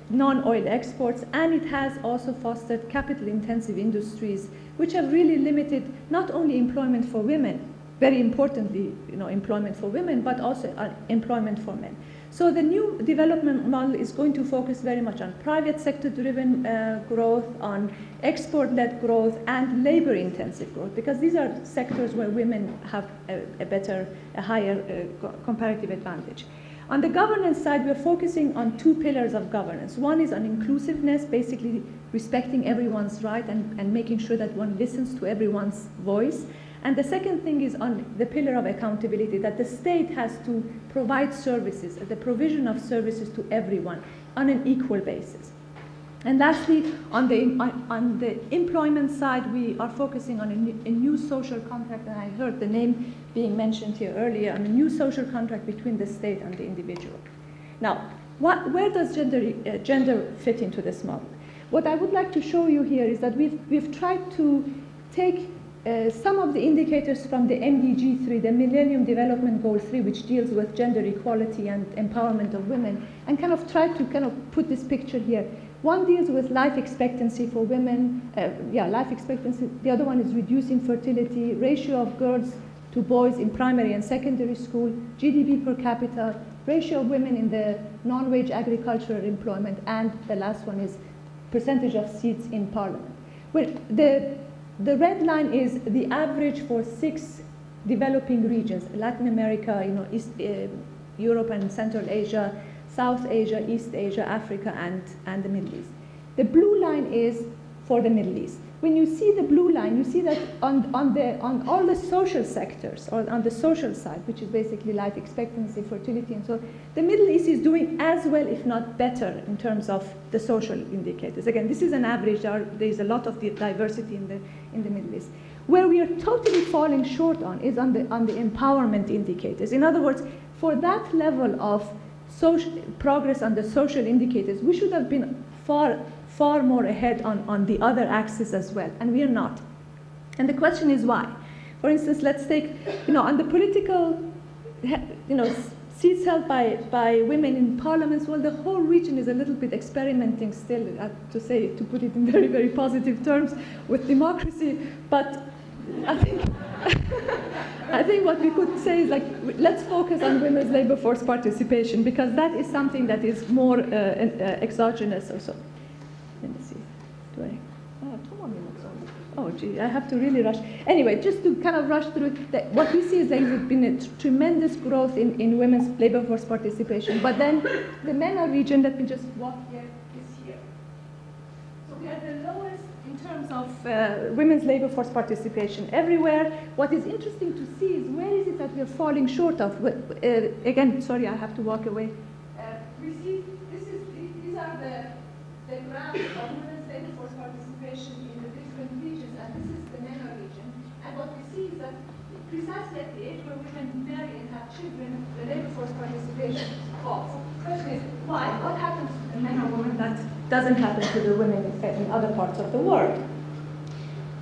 non-oil exports, and it has also fostered capital-intensive industries, which have really limited not only employment for women, very importantly, employment for women, but also employment for men. So the new development model is going to focus very much on private sector-driven growth, on export-led growth, and labor-intensive growth, because these are sectors where women have a higher comparative advantage. On the governance side, we're focusing on two pillars of governance. One is on inclusiveness, basically respecting everyone's right and making sure that one listens to everyone's voice. And the second thing is on the pillar of accountability, that the state has to provide services, the provision of services to everyone on an equal basis. And lastly, on the employment side, we are focusing on a new social contract, and I heard the name being mentioned here earlier, on a new social contract between the state and the individual. Now, where does gender fit into this model? What I would like to show you here is that we've tried to take some of the indicators from the MDG 3, the Millennium Development Goal 3, which deals with gender equality and empowerment of women, and kind of try to kind of put this picture here. One deals with life expectancy for women, life expectancy. The other one is reducing fertility, ratio of girls to boys in primary and secondary school, GDP per capita, ratio of women in the non-wage agricultural employment, and the last one is percentage of seats in parliament. Well, the red line is the average for 6 developing regions: Latin America, East Europe and Central Asia, South Asia, East Asia, Africa, and the Middle East. The blue line is for the Middle East. When you see the blue line, you see that on all the social sectors, or on the social side, which is basically life expectancy, fertility, and so on, the Middle East is doing as well, if not better, in terms of the social indicators. Again, this is an average. There is a lot of diversity in the Middle East. Where we are totally falling short on is on the empowerment indicators. In other words, for that level of social progress on the social indicators, we should have been far more ahead on the other axis as well, and we are not. And the question is why. For instance, let's take, on the political, seats held by women in parliaments, well, the whole region is a little bit experimenting still, to put it in very, very positive terms, with democracy, but I think what we could say is, let's focus on women's labor force participation, because that is something that is more exogenous or so. Let me see. Do I? 2 more minutes only. Oh, gee, I have to really rush. Anyway, just to kind of rush through, what we see is there has been a tremendous growth in women's labor force participation. But then the MENA region, let me just walk here, is here. So we are the lowest in terms of women's labor force participation everywhere. What is interesting to see is where is it that we are falling short of? Again, sorry, I have to walk away. We see these are the graphs of women's labor force participation in the different regions, and this is the MENA region. And what we see is that precisely at the age where women marry and have children, the labor force participation falls. The question is, why? What happens to the MENA woman that doesn't happen to the women in other parts of the world?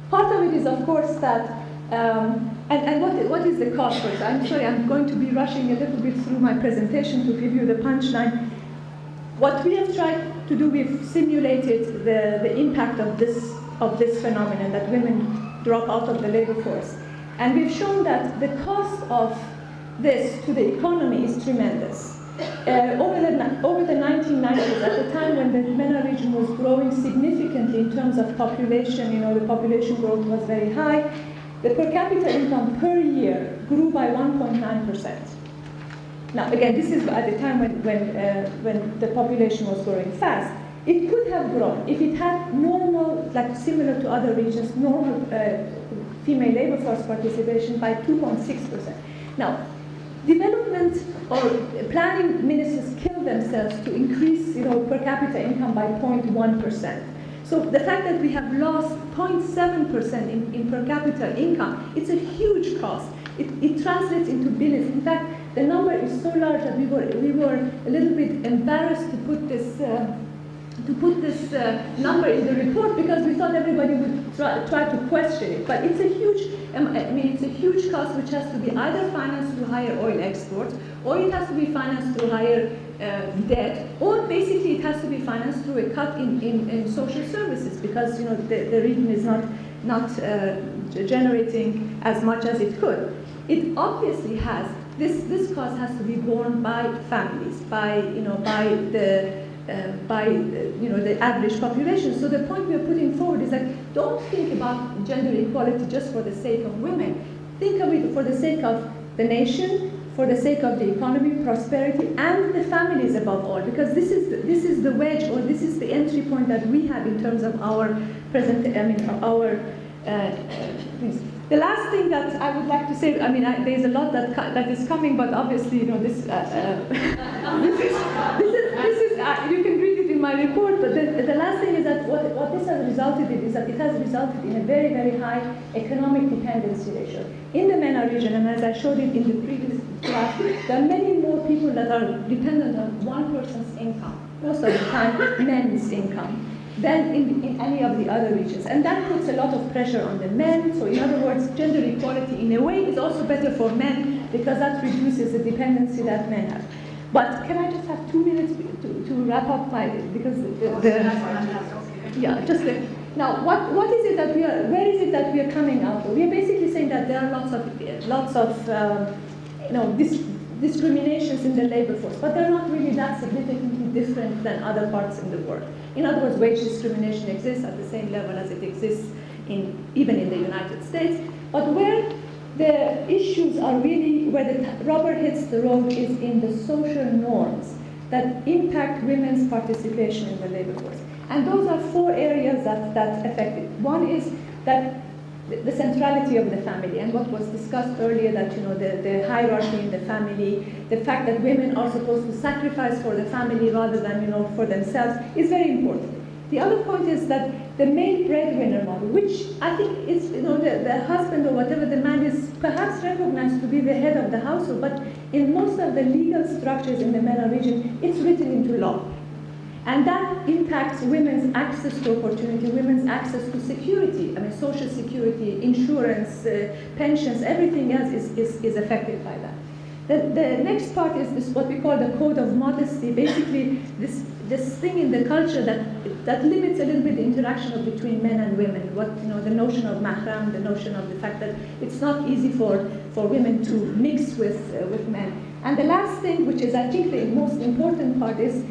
Part of it is, of course, that, and what is the cost for it? I'm sorry, I'm going to be rushing a little bit through my presentation to give you the punchline. What we have tried to do, we've simulated the impact of this phenomenon, that women drop out of the labor force. And we've shown that the cost of this to the economy is tremendous. Over the 1990s, at the time when the MENA region was growing significantly in terms of population, the population growth was very high, the per capita income per year grew by 1.9%. Now, again, this is at the time when the population was growing fast. It could have grown if it had normal, similar to other regions, normal female labor force participation by 2.6%. Now, development or planning ministers kill themselves to increase, per capita income by 0.1%. So the fact that we have lost 0.7% in per capita income, it's a huge cost. It translates into billions. In fact, the number is so large that we were a little bit embarrassed to put this number in the report, because we thought everybody would try to question it. But it's a huge, it's a huge cost which has to be either financed through higher oil exports, or it has to be financed through higher debt, or basically it has to be financed through a cut in social services, because the region is not generating as much as it could. It obviously has this cost has to be borne by families, by the average population. So the point we are putting forward is that don't think about gender equality just for the sake of women. Think of it for the sake of the nation, for the sake of the economy, prosperity, and the families above all, because this is the wedge, or this is the entry point that we have in terms of our The last thing that I would like to say, there's a lot that is coming, but obviously, this is you can read it in my report, but the last thing is that what this has resulted in is that it has resulted in a very, very high economic dependency ratio. In the MENA region, and as I showed it in the previous graph, there are many more people that are dependent on one person's income, most of the time men's income, than in any of the other regions. And that puts a lot of pressure on the men. So in other words, gender equality in a way is also better for men because that reduces the dependency that men have. But can I just have 2 minutes to wrap up because now what is it that where is it that we are coming out of? We are basically saying that there are lots of discriminations in the labor force, but they're not really that significantly different than other parts in the world. In other words, wage discrimination exists at the same level as it exists even in the United States, but where the issues are really, where the rubber hits the road is in the social norms that impact women's participation in the labor force. And those are 4 areas that affect it. One is that the centrality of the family, and what was discussed earlier, that the hierarchy in the family, the fact that women are supposed to sacrifice for the family rather than for themselves, is very important. The other point is that the male breadwinner model, which I think is the husband or whatever the man is perhaps recognized to be the head of the household, but in most of the legal structures in the MENA region, it's written into law. And that impacts women's access to opportunity, women's access to security. I mean, social security, insurance, pensions, everything else is affected by that. The next part is this, what we call the code of modesty, basically this thing in the culture that limits a little bit the interaction between men and women. The notion of mahram, the notion of the fact that it's not easy for women to mix with men. And the last thing, which is I think the most important part, is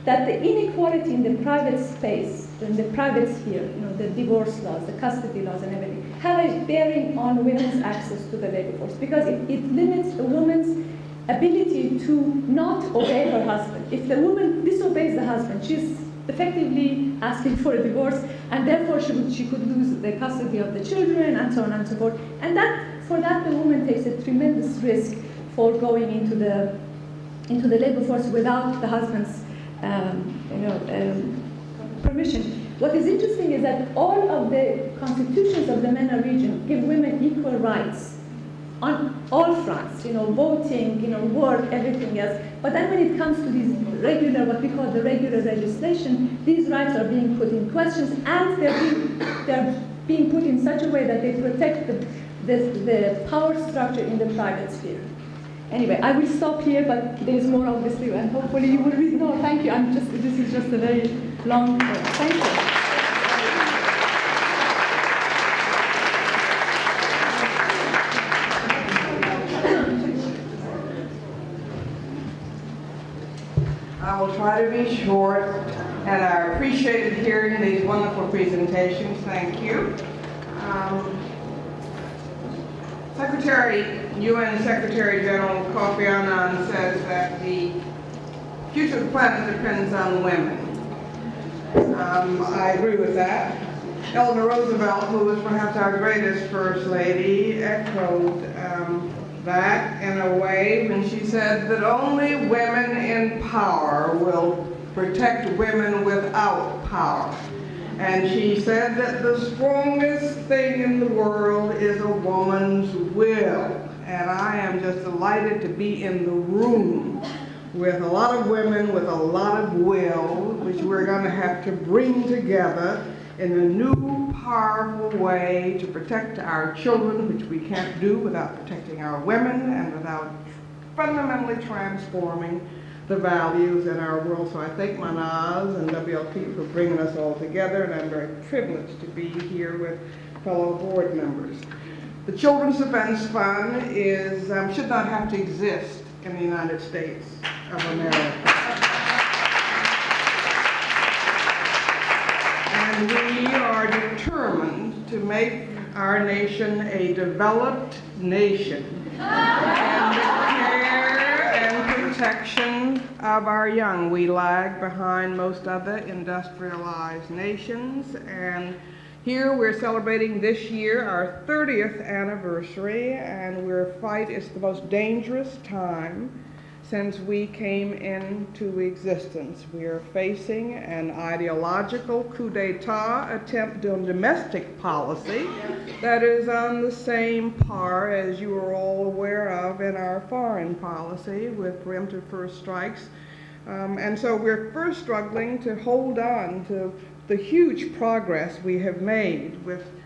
that the inequality in the private space, in the private sphere, the divorce laws, the custody laws and everything, have a bearing on women's access to the labor force, because it limits a woman's ability to not obey her husband. If the woman disobeys the husband, she's effectively asking for a divorce, and therefore she could lose the custody of the children, and so on and so forth. And for that, the woman takes a tremendous risk for going into the labor force without the husband's permission. What is interesting is that all of the constitutions of the MENA region give women equal rights on all fronts, voting, work, everything else. But then when it comes to these regular, what we call the regular legislation, these rights are being put in questions, and they're being put in such a way that they protect the power structure in the private sphere. Anyway, I will stop here, but there's more obviously, and hopefully you will read. No, thank you. This is just a very long. Thank you. I will try to be short, and I appreciated hearing these wonderful presentations. Thank you. UN Secretary General Kofi Annan says that the future of the planet depends on women. I agree with that. Eleanor Roosevelt, who was perhaps our greatest First Lady, echoed that in a way when she said that only women in power will protect women without power. And she said that the strongest thing in the world is a woman's will. And I am just delighted to be in the room with a lot of women with a lot of will, which we're going to have to bring together in a new, powerful way to protect our children, which we can't do without protecting our women and without fundamentally transforming the values in our world. So I thank Mahnaz and WLP for bringing us all together, and I'm very privileged to be here with fellow board members. The Children's Defense Fund should not have to exist in the United States of America. And we are determined to make our nation a developed nation in the care and protection of our young. We lag behind most other industrialized nations, and here we're celebrating this year our 30th anniversary, and it's the most dangerous time since we came into existence. We are facing an ideological coup d'etat attempt on domestic policy that is on the same par, as you are all aware of, in our foreign policy with preemptive first strikes. And so we're first struggling to hold on to the huge progress we have made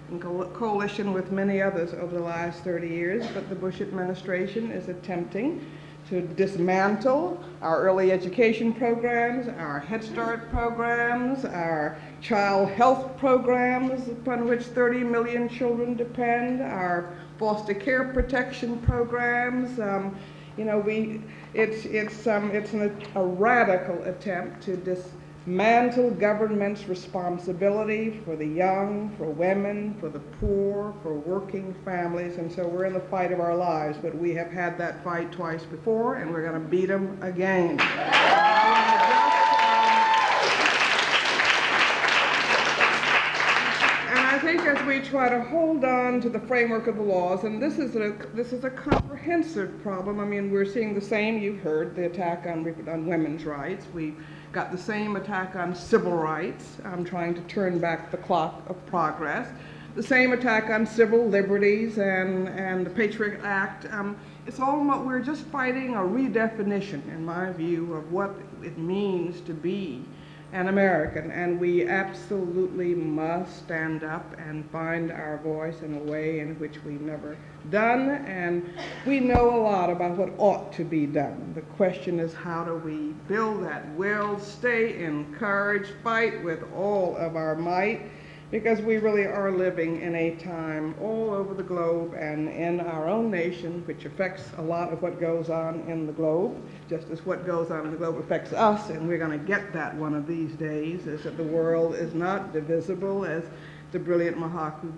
in coalition with many others over the last 30 years, but the Bush administration is attempting to dismantle our early education programs, our Head Start programs, our child health programs upon which 30 million children depend, our foster care protection programs. It's a radical attempt to dismantle government's responsibility for the young, for women, for the poor, for working families, and so we're in the fight of our lives, but we have had that fight twice before, and we're going to beat them again. I think as we try to hold on to the framework of the laws, and this is a comprehensive problem. I mean, we're seeing the same. You've heard the attack on women's rights. We got the same attack on civil rights, trying to turn back the clock of progress. The same attack on civil liberties and the Patriot Act. It's all we're just fighting a redefinition, in my view, of what it means to be an American, and we absolutely must stand up and find our voice in a way in which we've never done, and we know a lot about what ought to be done. The question is, how do we build that will, stay encouraged, fight with all of our might, because we really are living in a time all over the globe and in our own nation, which affects a lot of what goes on in the globe, just as what goes on in the globe affects us, and we're going to get that one of these days, is that the world is not divisible, as the brilliant Mahbub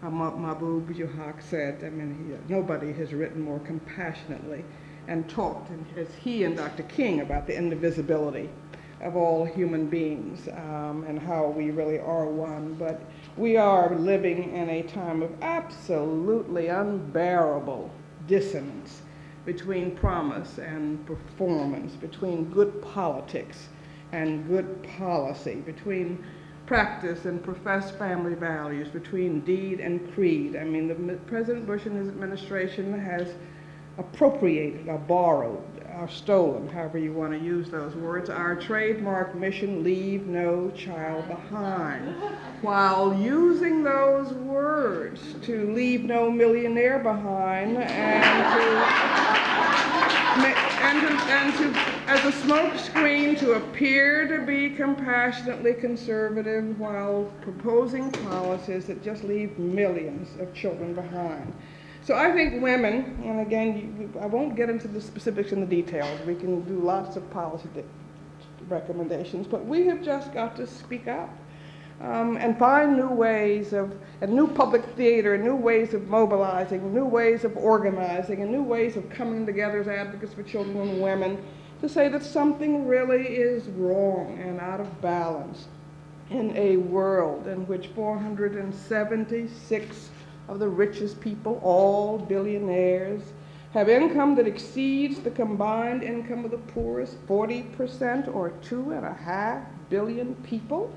Yuhaq said. I mean, nobody has written more compassionately and talked, as he and Dr. King, about the indivisibility of all human beings and how we really are one. But we are living in a time of absolutely unbearable dissonance between promise and performance, between good politics and good policy, between practice and professed family values, between deed and creed. I mean, President Bush and his administration has appropriated or borrowed or stolen, however you want to use those words, our trademark mission, leave no child behind, while using those words to leave no millionaire behind and to as a smoke screen to appear to be compassionately conservative while proposing policies that just leave millions of children behind. So I think women, and again, I won't get into the specifics and the details. We can do lots of policy recommendations, but we have just got to speak up and find new ways and new public theater, new ways of mobilizing, new ways of organizing, and new ways of coming together as advocates for children and women to say that something really is wrong and out of balance in a world in which 476 of the richest people, all billionaires, have income that exceeds the combined income of the poorest 40%, or 2.5 billion people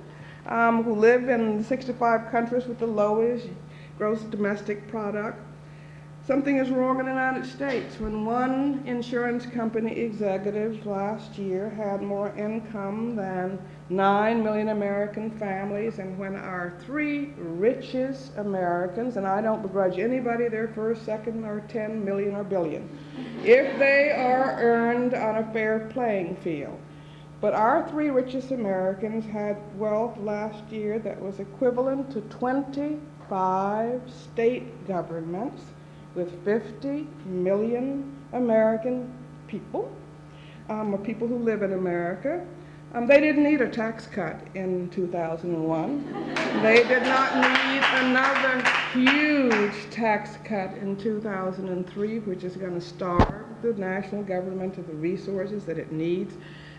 who live in 65 countries with the lowest gross domestic product. Something is wrong in the United States when one insurance company executive last year had more income than 9 million American families, and when our 3 richest Americans, and I don't begrudge anybody their first, second, or 10 million or billion, if they are earned on a fair playing field. But our 3 richest Americans had wealth last year that was equivalent to 25 state governments with 50 million American people, or people who live in America. They didn't need a tax cut in 2001. They did not need another huge tax cut in 2003, which is going to starve the national government of the resources that it needs.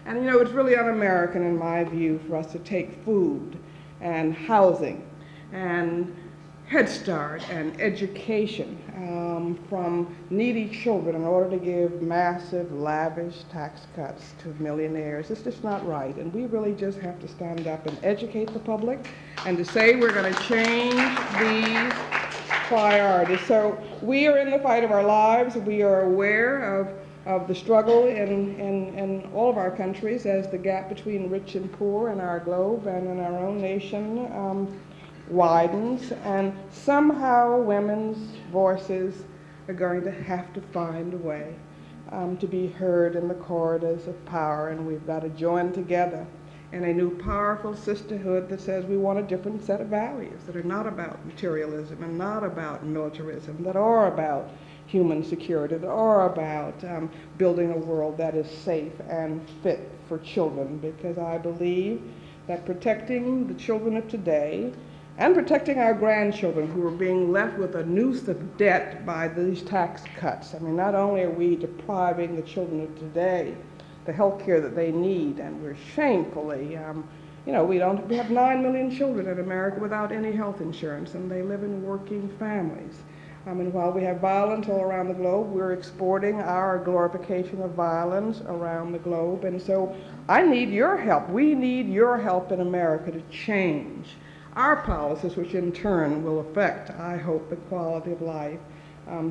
And you know, it's really un-American, in my view, for us to take food and housing and Head Start and education from needy children in order to give massive, lavish tax cuts to millionaires. It's just not right. And we really just have to stand up and educate the public and to say we're going to change these priorities. So we are in the fight of our lives. We are aware of the struggle in all of our countries as the gap between rich and poor in our globe and in our own nation widens, and somehow women's voices are going to have to find a way to be heard in the corridors of power, and we've got to join together in a new powerful sisterhood that says we want a different set of values that are not about materialism and not about militarism, that are about human security, that are about building a world that is safe and fit for children, because I believe that protecting the children of today and protecting our grandchildren who are being left with a noose of debt by these tax cuts. I mean, not only are we depriving the children of today the health care that they need, and we're shamefully, you know, we have 9 million children in America without any health insurance, and they live in working families. And while we have violence all around the globe, we're exporting our glorification of violence around the globe. And so I need your help. We need your help in America to change our policies, which in turn will affect, I hope, the quality of life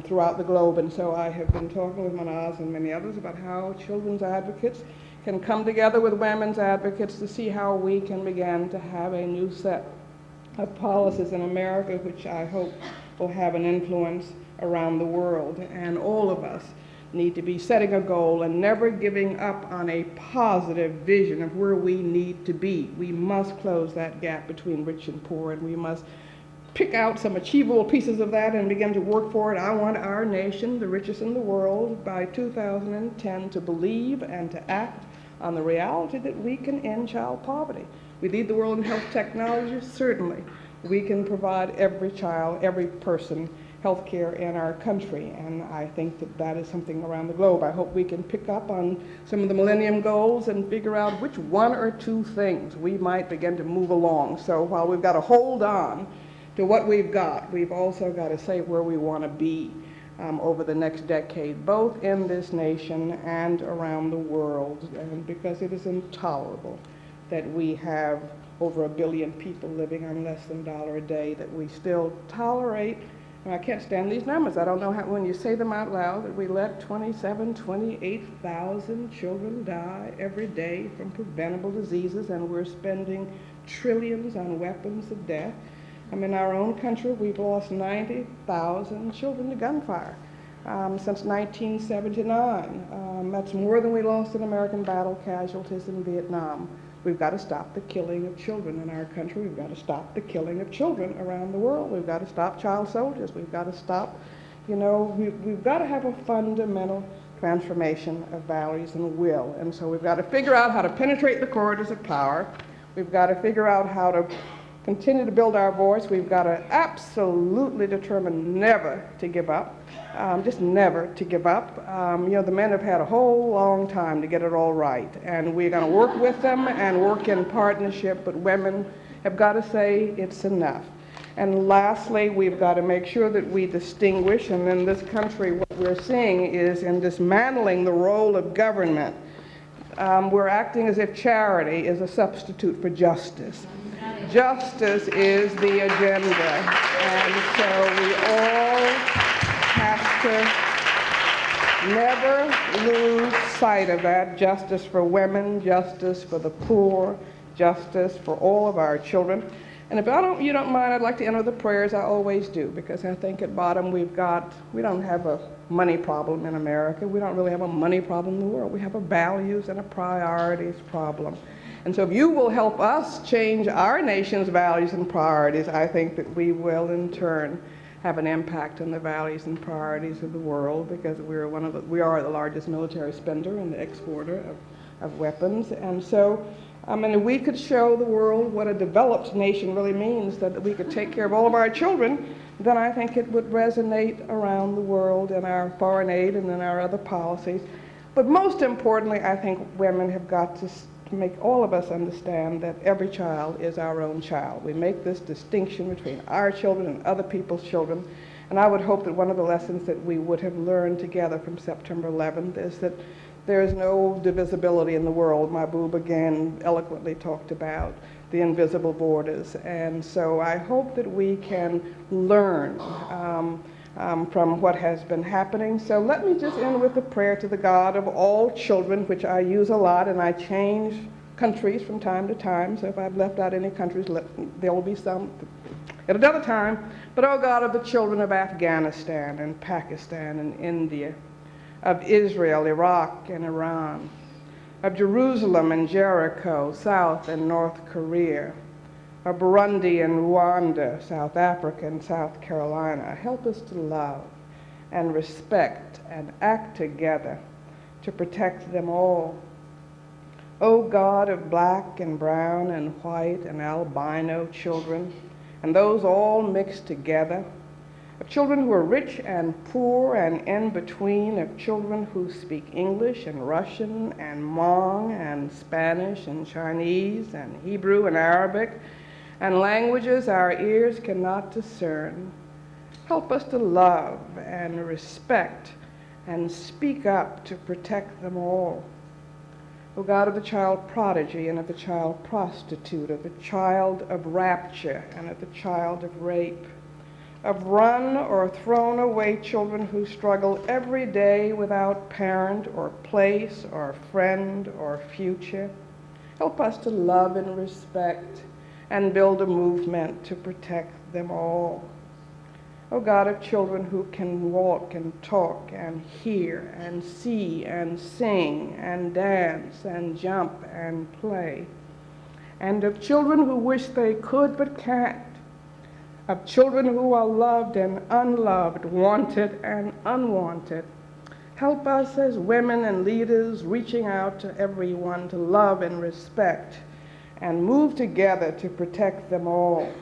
throughout the globe. And so I have been talking with Mahnaz and many others about how children's advocates can come together with women's advocates to see how we can begin to have a new set of policies in America, which I hope will have an influence around the world. And all of us need to be setting a goal and never giving up on a positive vision of where we need to be. We must close that gap between rich and poor, and we must pick out some achievable pieces of that and begin to work for it. I want our nation, the richest in the world, by 2010 to believe and to act on the reality that we can end child poverty. We lead the world in health technology, certainly. We can provide every child, every person, health care in our country, and I think that that is something around the globe. I hope we can pick up on some of the Millennium Goals and figure out which one or two things we might begin to move along. So while we've got to hold on to what we've got, we've also got to say where we want to be over the next decade, both in this nation and around the world, and because it is intolerable that we have over 1 billion people living on less than $1 a day, that we still tolerate. And I can't stand these numbers. I don't know how, when you say them out loud, that we let 28,000 children die every day from preventable diseases, and we're spending trillions on weapons of death. In our own country, we've lost 90,000 children to gunfire since 1979. That's more than we lost in American battle casualties in Vietnam. We've got to stop the killing of children in our country. We've got to stop the killing of children around the world. We've got to stop child soldiers. We've got to stop, we've got to have a fundamental transformation of values and will. And so we've got to figure out how to penetrate the corridors of power. We've got to figure out how to continue to build our voice. We've got to absolutely determine never to give up, just never to give up. The men have had a whole long time to get it all right, and we're going to work with them and work in partnership, but women have got to say it's enough. And lastly, we've got to make sure that we distinguish, and in this country what we're seeing is in dismantling the role of government, we're acting as if charity is a substitute for justice. Justice is the agenda, and so we all have to never lose sight of that. Justice for women, justice for the poor, justice for all of our children. And if you don't mind, I'd like to enter the prayers. I always do, because I think at bottom we don't have a money problem in America. We don't really have a money problem in the world. We have a values and a priorities problem. And so if you will help us change our nation's values and priorities, I think that we will in turn have an impact on the values and priorities of the world, because we are the largest military spender and the exporter of weapons. And so if we could show the world what a developed nation really means, that we could take care of all of our children, then I think it would resonate around the world in our foreign aid and in our other policies. But most importantly, I think women have got to to make all of us understand that every child is our own child. We make this distinction between our children and other people's children. And I would hope that one of the lessons that we would have learned together from September 11th is that there is no divisibility in the world. Mahbub again eloquently talked about the invisible borders. And so I hope that we can learn from what has been happening. So let me just end with a prayer to the God of all children, which I use a lot, and I change countries from time to time. So if I've left out any countries, there will be some at another time. But oh God of the children of Afghanistan and Pakistan and India, of Israel, Iraq, and Iran, of Jerusalem and Jericho, South and North Korea, of Burundi and Rwanda, South Africa and South Carolina. Help us to love and respect and act together to protect them all. O God of black and brown and white and albino children, and those all mixed together, of children who are rich and poor and in between, of children who speak English and Russian and Hmong and Spanish and Chinese and Hebrew and Arabic, and languages our ears cannot discern. Help us to love and respect and speak up to protect them all. O God of the child prodigy and of the child prostitute, of the child of rapture and of the child of rape, of run or thrown away children who struggle every day without parent or place or friend or future. Help us to love and respect and build a movement to protect them all. O God of children who can walk and talk and hear and see and sing and dance and jump and play, and of children who wish they could but can't, of children who are loved and unloved, wanted and unwanted. Help us as women and leaders reaching out to everyone to love and respect and move together to protect them all.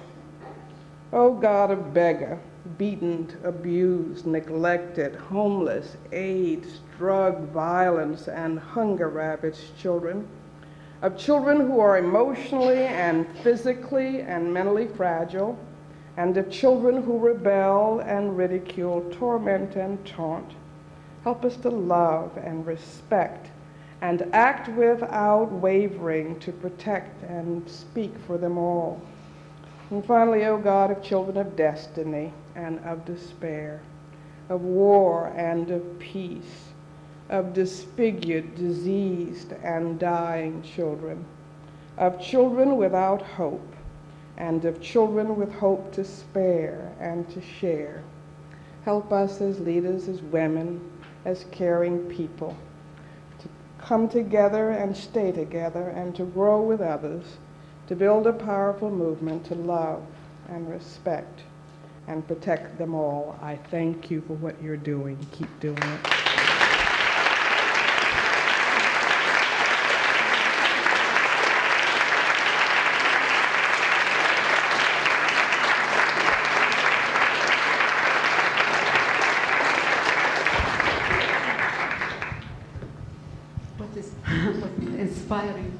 O God of beggar, beaten, abused, neglected, homeless, AIDS, drug violence, and hunger-ravaged children, of children who are emotionally and physically and mentally fragile, and of children who rebel and ridicule, torment and taunt. Help us to love and respect and act without wavering to protect and speak for them all. And finally, O God of children of destiny and of despair, of war and of peace, of disfigured, diseased, and dying children, of children without hope, and of children with hope to spare and to share. Help us as leaders, as women, as caring people, to come together and stay together and to grow with others, to build a powerful movement to love and respect and protect them all. I thank you for what you're doing. Keep doing it. What is inspiring